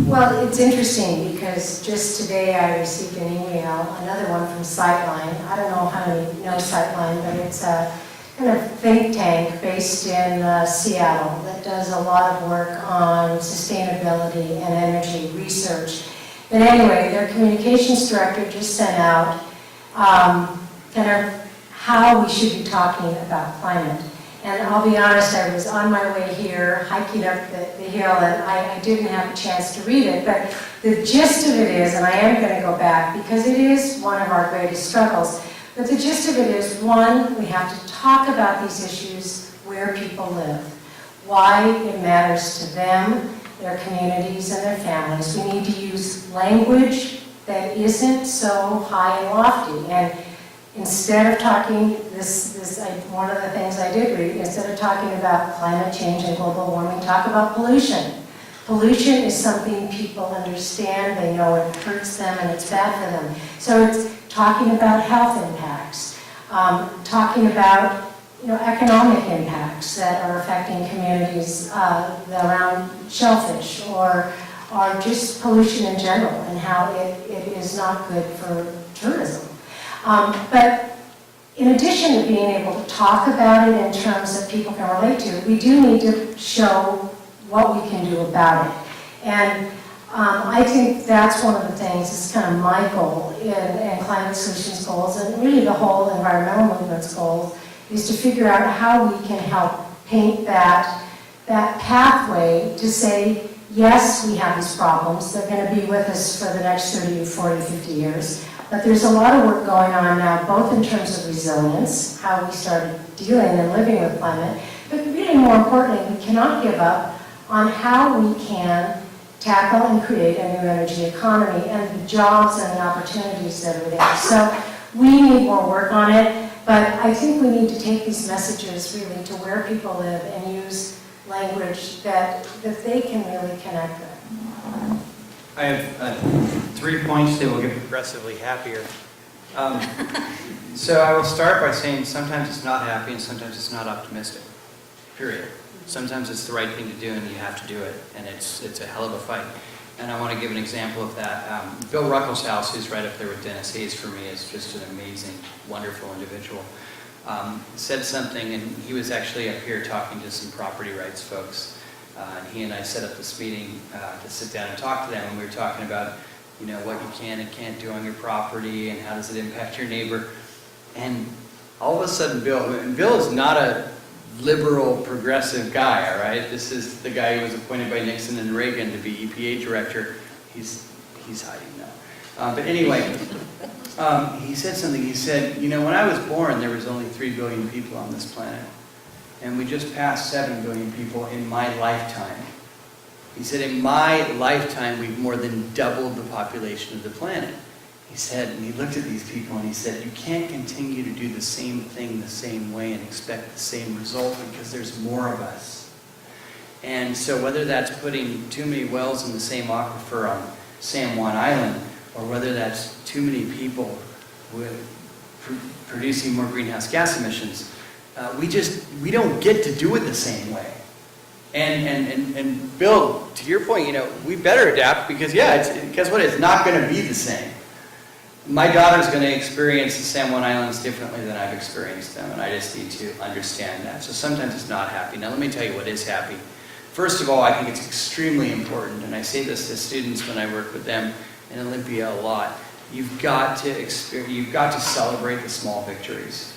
Well, it's interesting because just today I received an email, another one from Sightline. I don't know how many know Sightline, but it's a kind of think tank based in Seattle that does a lot of work on sustainability and energy research. But anyway, their communications director just sent out kind of how we should be talking about climate. And I'll be honest, I was on my way here, hiking up the hill, and I didn't have a chance to read it, but the gist of it is, and I am going to go back because it is one of our greatest struggles, but the gist of it is, one, we have to talk about these issues where people live, why it matters to them, their communities, and their families. We need to use language that isn't so high and lofty. And instead of talking, one of the things I did read, instead of talking about climate change and global warming, talk about pollution. Pollution is something people understand, they know it hurts them and it's bad for them. So it's talking about health impacts, talking about economic impacts that are affecting communities around shellfish or just pollution in general and how it is not good for tourism. But in addition to being able to talk about it in terms that people can relate to, we do need to show what we can do about it. And I think that's one of the things, it's kind of my goal in Climate Solutions goals, and really the whole environmental movement's goals, is to figure out how we can help paint that pathway to say, yes, we have these problems, they're going to be with us for the next 30, 40, 50 years, but there's a lot of work going on now, both in terms of resilience, how we started dealing and living with climate, but really more importantly, we cannot give up on how we can tackle and create a new energy economy and the jobs and the opportunities that are there. So we need more work on it, but I think we need to take these messages really to where people live and use language that they can really connect with. I have 3 points that will get progressively happier. So I will start by saying sometimes it's not happy and sometimes it's not optimistic, period. Sometimes it's the right thing to do and you have to do it, and it's a hell of a fight. And I want to give an example of that. Bill Ruckelshaus, who's right up there with Dennis Hayes for me, is just an amazing, wonderful individual. Said something, and he was actually up here talking to some property rights folks. And he and I set up this meeting to sit down and talk to them, and we were talking about, what you can and can't do on your property and how does it impact your neighbor. And all of a sudden, Bill is not a liberal, progressive guy, all right? This is the guy who was appointed by Nixon and Reagan to be EPA director. He's hiding now. But anyway, he said something. He said, when I was born, there was only 3 billion people on this planet. And we just passed 7 billion people in my lifetime. He said, in my lifetime, we've more than doubled the population of the planet. He said, and he looked at these people and he said, you can't continue to do the same thing the same way and expect the same result because there's more of us. And so whether that's putting too many wells in the same aquifer on San Juan Island, or whether that's too many people producing more greenhouse gas emissions, we don't get to do it the same way. And Bill, to your point, we better adapt because guess what? It's not going to be the same. My daughter's going to experience the San Juan Islands differently than I've experienced them, and I just need to understand that. So sometimes it's not happy. Now let me tell you what is happy. First of all, I think it's extremely important, and I say this to students when I work with them in Olympia a lot. You've got to celebrate the small victories.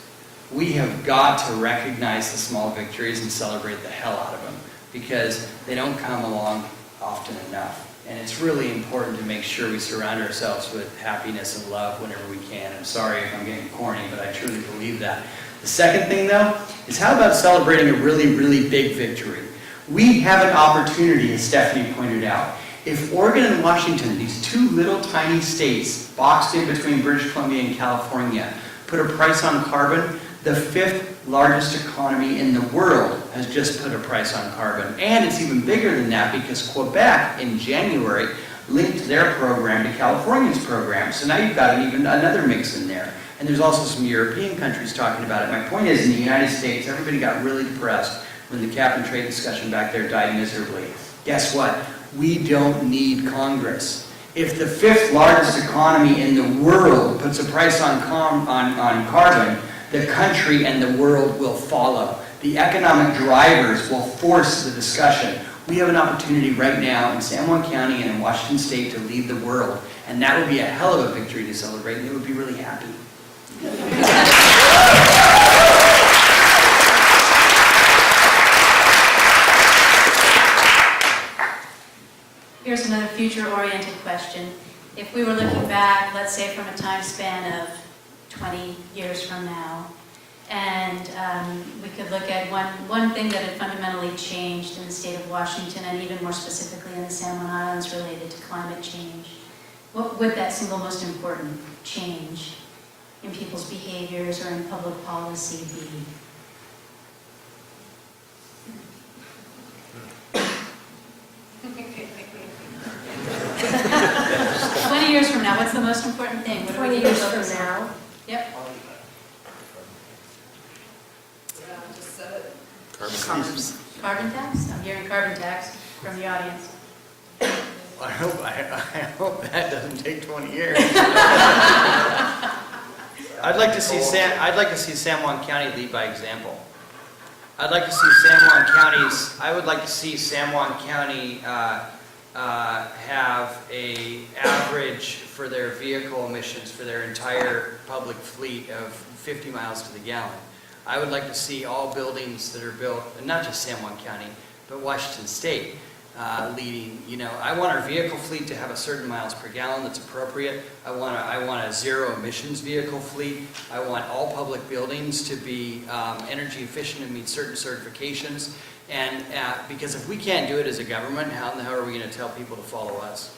We have got to recognize the small victories and celebrate the hell out of them because they don't come along often enough. And it's really important to make sure we surround ourselves with happiness and love whenever we can. I'm sorry if I'm getting corny, but I truly believe that. The second thing, though, is how about celebrating a really, really big victory? We have an opportunity, as Stephanie pointed out. If Oregon and Washington, these two little tiny states boxed in between British Columbia and California, put a price on carbon, the 5th largest economy in the world has just put a price on carbon. And it's even bigger than that because Quebec in January linked their program to California's program. So now you've got even another mix in there. And there's also some European countries talking about it. My point is, in the United States, everybody got really depressed when the cap and trade discussion back there died miserably. Guess what? We don't need Congress. If the 5th largest economy in the world puts a price on carbon, the country and the world will follow. The economic drivers will force the discussion. We have an opportunity right now in San Juan County and in Washington State to lead the world, and that would be a hell of a victory to celebrate, and they would be really happy. Here's another future-oriented question. If we were looking back, let's say from a time span of 20 years from now, and we could look at one thing that had fundamentally changed in the state of Washington, and even more specifically in the San Juan Islands related to climate change, what would that single most important change in people's behaviors or in public policy be? 20 years from now, what's the most important thing? What 20 years from now. Yep. Carbon tax? I'm hearing carbon tax from the audience. I hope that doesn't take 20 years. I'd like to see San Juan County lead by example. I would like to see San Juan County have a average for their vehicle emissions for their entire public fleet of 50 miles to the gallon. I would like to see all buildings that are built, and not just San Juan County, but Washington State leading. I want our vehicle fleet to have a certain miles per gallon that's appropriate. I want a zero emissions vehicle fleet. I want all public buildings to be energy efficient and meet certain certifications. And because if we can't do it as a government, how in the hell are we going to tell people to follow us?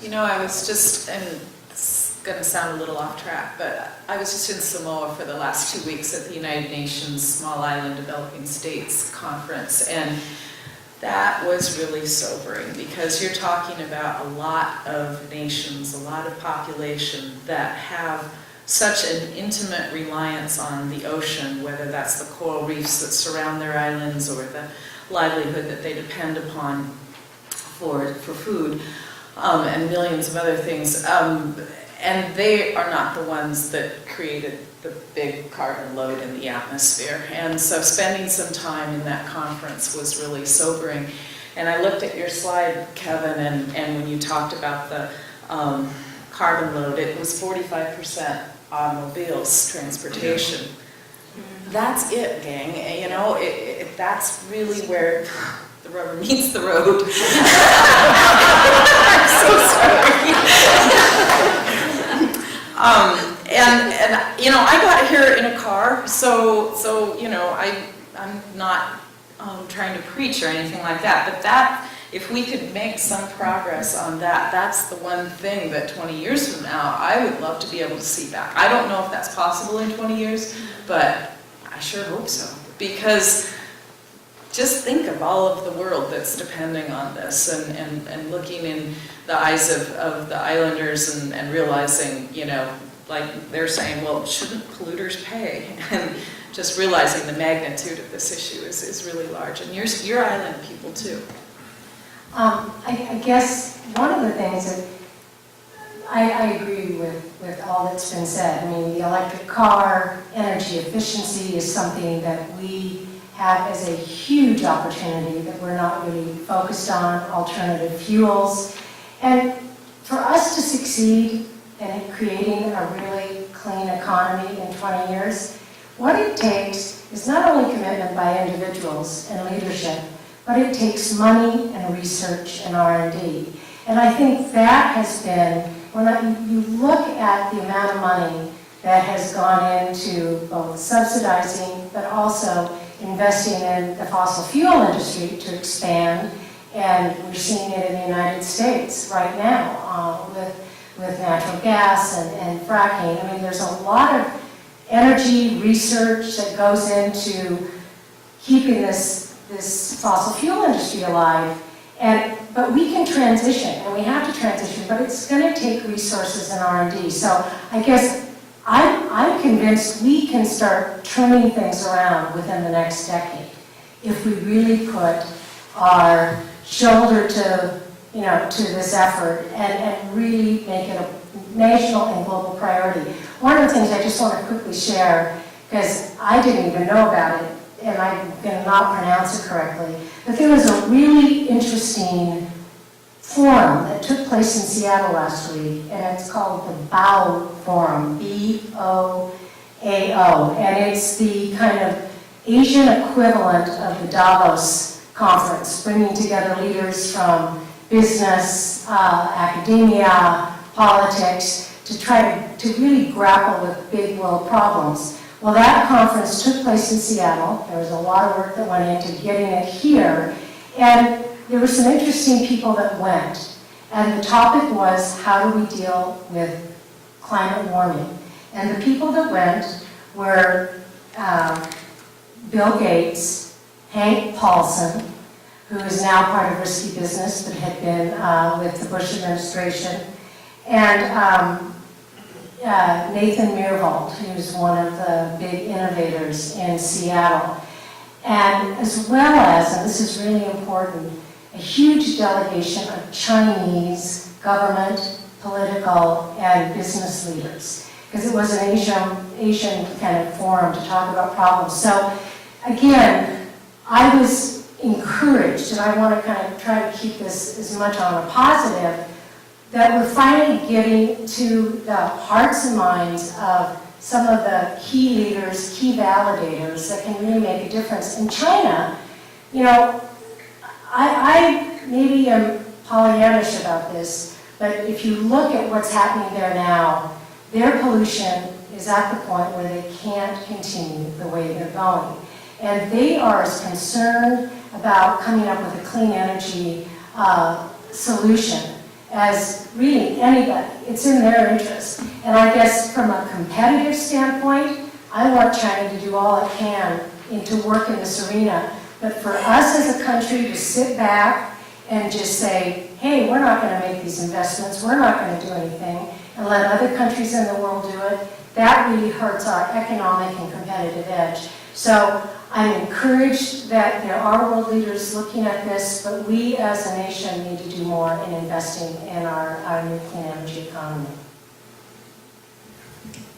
I was just, and it's going to sound a little off track, but I was just in Samoa for the last 2 weeks at the United Nations Small Island Developing States Conference, and that was really sobering because you're talking about a lot of nations, a lot of population that have such an intimate reliance on the ocean, whether that's the coral reefs that surround their islands or the livelihood that they depend upon for food, and millions of other things. And they are not the ones that created the big carbon load in the atmosphere. And so spending some time in that conference was really sobering. And I looked at your slide, Kevin, and when you talked about the carbon load, it was 45% automobiles, transportation. That's it, gang. That's really where the rubber meets the road. I'm so sorry. I got here in a car, so I'm not trying to preach or anything like that, but that if we could make some progress on that, that's the one thing that 20 years from now, I would love to be able to see back. I don't know if that's possible in 20 years, but I sure hope so. Because just think of all of the world that's depending on this, and looking in the eyes of the islanders and realizing, you know, like they're saying, well, shouldn't polluters pay? And just realizing the magnitude of this issue is really large. And your island people too. I guess one of the things that I agree with all that's been said. I mean, the electric car, energy efficiency is something that we have as a huge opportunity that we're not really focused on, alternative fuels. And for us to succeed in creating a really clean economy in 20 years, what it takes is not only commitment by individuals and leadership, but it takes money and research and R&D. And I think that has been, when you look at the amount of money that has gone into both subsidizing, but also investing in the fossil fuel industry to expand, and we're seeing it in the United States right now with natural gas and fracking. I mean, there's a lot of energy research that goes into keeping this fossil fuel industry alive. But we can transition, and we have to transition, but it's going to take resources and R&D. So I guess I'm convinced we can start turning things around within the next decade if we really put our shoulder to this effort and really make it a national and global priority. One of the things I just want to quickly share, because I didn't even know about it, and I'm going to not pronounce it correctly, but there was a really interesting forum that took place in Seattle last week, and it's called the BOAO Forum, B-O-A-O, and it's the kind of Asian equivalent of the Davos conference, bringing together leaders from business, academia, politics, to try to really grapple with big world problems. Well, that conference took place in Seattle. There was a lot of work that went into getting it here, and there were some interesting people that went. And the topic was, how do we deal with climate warming? And the people that went were Bill Gates, Hank Paulson, who is now part of Risky Business, but had been with the Bush administration, and Nathan Myhrvold, who's one of the big innovators in Seattle. And as well as, and this is really important, a huge delegation of Chinese government, political, and business leaders, because it was an Asian kind of forum to talk about problems. So again, I was encouraged, and I want to kind of try to keep this as much on a positive, that we're finally getting to the hearts and minds of some of the key leaders, key validators that can really make a difference. In China, you know, I maybe am Pollyannish about this, but if you look at what's happening there now, their pollution is at the point where they can't continue the way they're going. And they are as concerned about coming up with a clean energy solution as really anybody. It's in their interest. And I guess from a competitive standpoint, I want China to do all it can to work in this arena. But for us as a country to sit back and just say, hey, we're not going to make these investments, we're not going to do anything, and let other countries in the world do it, that really hurts our economic and competitive edge. So I'm encouraged that there are world leaders looking at this, but we as a nation need to do more in investing in our new clean energy economy.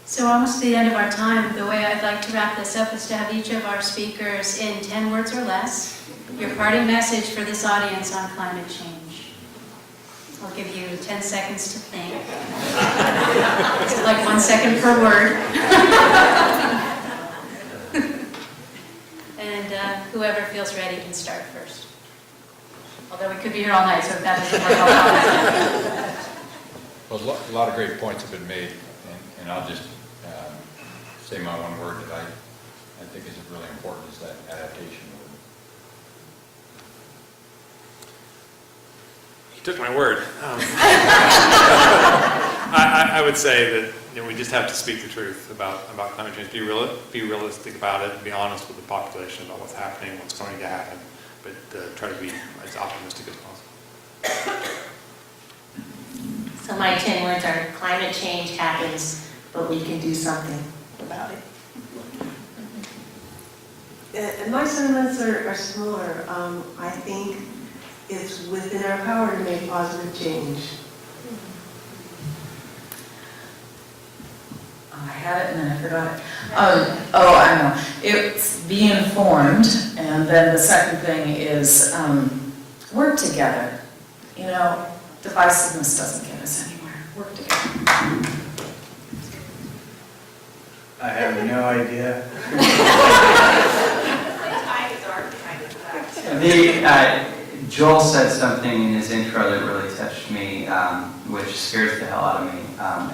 So almost to the end of our time, the way I'd like to wrap this up is to have each of our speakers in 10 words or less, your parting message for this audience on climate change. I'll give you 10 seconds to think. It's like 1 second per word. And whoever feels ready can start first. Although we could be here all night, so if that doesn't work out. Well, a lot of great points have been made, and I'll just say my one word that I think is really important, is that adaptation word. Took my word. I would say that we just have to speak the truth about climate change. Be realistic about it. Be honest with the population about what's happening, what's going to happen, but try to be as optimistic as possible. So my 10 words are: climate change happens, but we can do something about it. And my sentiments are similar. I think it's within our power to make positive change. I had it and then I forgot it. I know. It's be informed, and then the second thing is work together. You know, divisiveness doesn't get us anywhere. Work together. I have no idea. Joel said something in his intro that really touched me, which scares the hell out of me,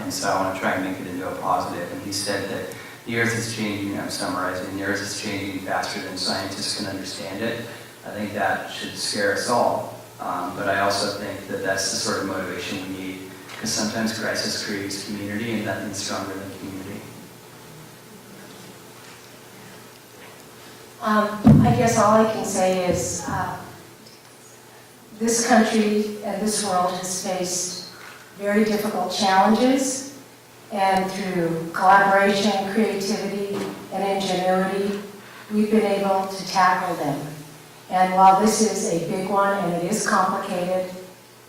and so I want to try and make it into a positive. And he said that the Earth is changing, I'm summarizing, the Earth is changing faster than scientists can understand it. I think that should scare us all, but I also think that that's the sort of motivation we need, because sometimes crisis creates community, and nothing's stronger than community. I guess all I can say is this country and this world has faced very difficult challenges, and through collaboration, creativity, and ingenuity, we've been able to tackle them. And while this is a big one and it is complicated,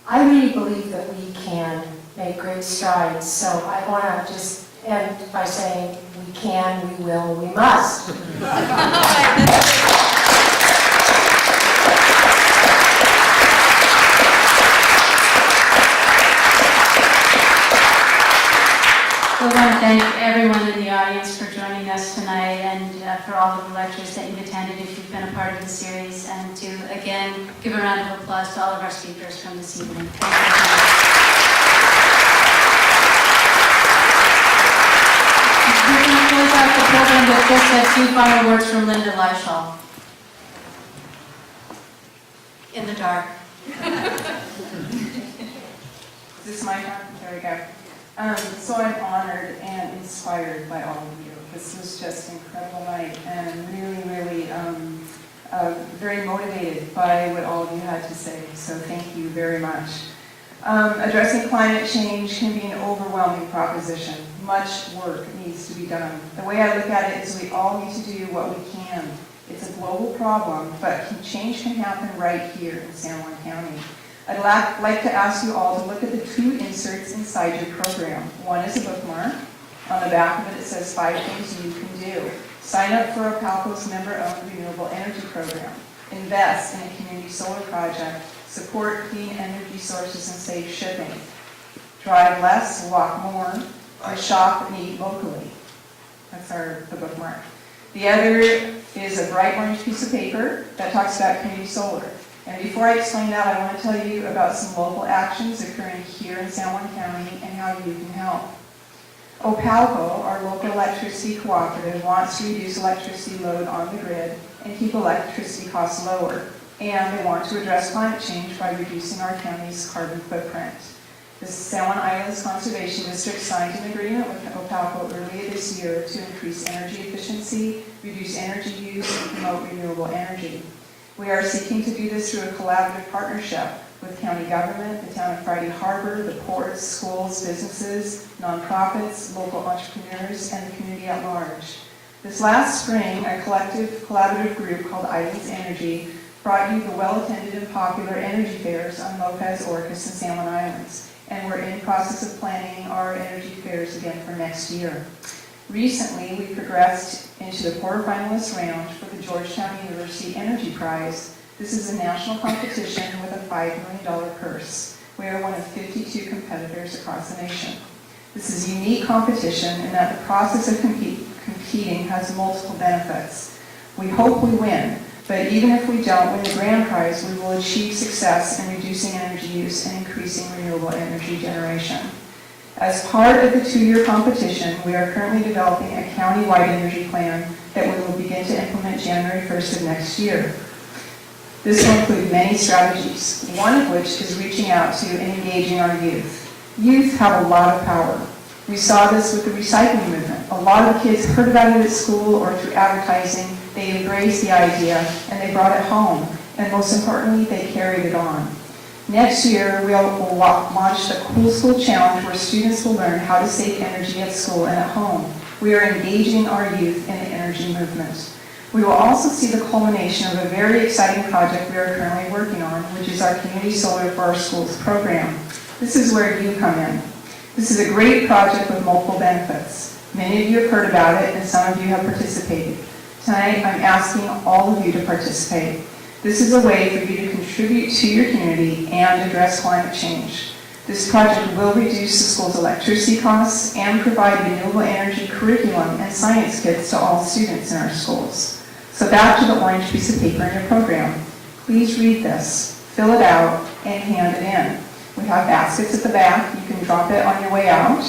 I really believe that we can make great strides. So I want to just end by saying we can, we will, we must. I want to thank everyone in the audience for joining us tonight, and for all of the lectures that you've attended if you've been a part of the series, and to again give a round of applause to all of our speakers from this evening. Thank you. We're going to close out the program with just a few final words from Linda Leishall. In the dark. Is this my turn? There we go. So I'm honored and inspired by all of you. This was just an incredible night, and really very motivated by what all of you had to say. So thank you very much. Addressing climate change can be an overwhelming proposition. Much work needs to be done. The way I look at it is we all need to do what we can. It's a global problem, but change can happen right here in San Juan County. I'd like to ask you all to look at the two inserts inside your program. One is a bookmark. On the back of it, it says 5 things you can do. Sign up for Opalco's member-owned renewable energy program. Invest in a community solar project. Support clean energy sources and safe shipping. Drive less, walk more, or shop and eat locally. That's the bookmark. The other is a bright orange piece of paper that talks about community solar. And before I explain that, I want to tell you about some local actions occurring here in San Juan County and how you can help. Opalco, our local electricity cooperative, wants to reduce electricity load on the grid and keep electricity costs lower. And they want to address climate change by reducing our county's carbon footprint. The San Juan Islands Conservation District signed an agreement with Opalco earlier this year to increase energy efficiency, reduce energy use, and promote renewable energy. We are seeking to do this through a collaborative partnership with county government, the town of Friday Harbor, the ports, schools, businesses, nonprofits, local entrepreneurs, and the community at large. This last spring, a collective collaborative group called Islands Energy brought you the well-attended and popular energy fairs on Lopez, Orcas, and San Juan Islands, and we're in the process of planning our energy fairs again for next year. Recently, we progressed into the quarterfinalist round for the Georgetown University Energy Prize. This is a national competition with a $5 million purse. We are one of 52 competitors across the nation. This is a unique competition in that the process of competing has multiple benefits. We hope we win, but even if we don't win the grand prize, we will achieve success in reducing energy use and increasing renewable energy generation. As part of the 2-year competition, we are currently developing a county-wide energy plan that we will begin to implement January 1st of next year. This will include many strategies, one of which is reaching out to and engaging our youth. Youth have a lot of power. We saw this with the recycling movement. A lot of kids heard about it at school or through advertising. They embraced the idea and they brought it home. And most importantly, they carried it on. Next year, we'll launch the Cool School Challenge where students will learn how to save energy at school and at home. We are engaging our youth in the energy movement. We will also see the culmination of a very exciting project we are currently working on, which is our Community Solar for Our Schools program. This is where you come in. This is a great project with multiple benefits. Many of you have heard about it, and some of you have participated. Tonight, I'm asking all of you to participate. This is a way for you to contribute to your community and address climate change. This project will reduce the school's electricity costs and provide renewable energy curriculum and science kits to all students in our schools. So back to the orange piece of paper in your program. Please read this, fill it out, and hand it in. We have baskets at the back. You can drop it on your way out.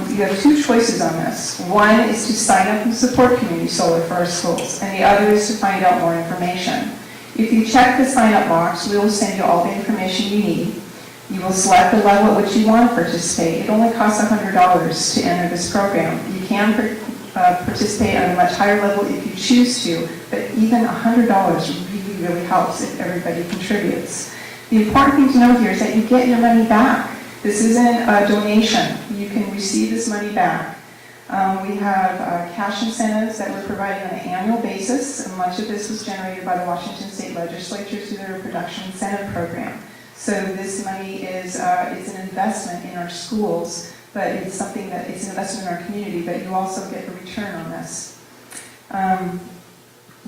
You have two choices on this. One is to sign up and support Community Solar for Our Schools, and the other is to find out more information. If you check the sign-up box, we will send you all the information you need. You will select the level at which you want to participate. It only costs $100 to enter this program. You can participate at a much higher level if you choose to, but even $100 really helps if everybody contributes. The important thing to know here is that you get your money back. This isn't a donation. You can receive this money back. We have cash incentives that we're providing on an annual basis, and much of this was generated by the Washington State Legislature through their production incentive program. So this money is it's an investment in our schools, but it's something that it's an investment in our community, but you also get a return on this.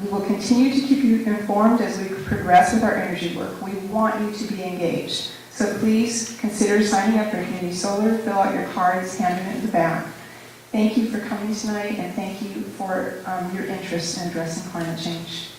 We will continue to keep you informed as we progress with our energy work. We want you to be engaged. So please consider signing up for Community Solar, fill out your cards, hand them in the back. Thank you for coming tonight, and thank you for your interest in addressing climate change.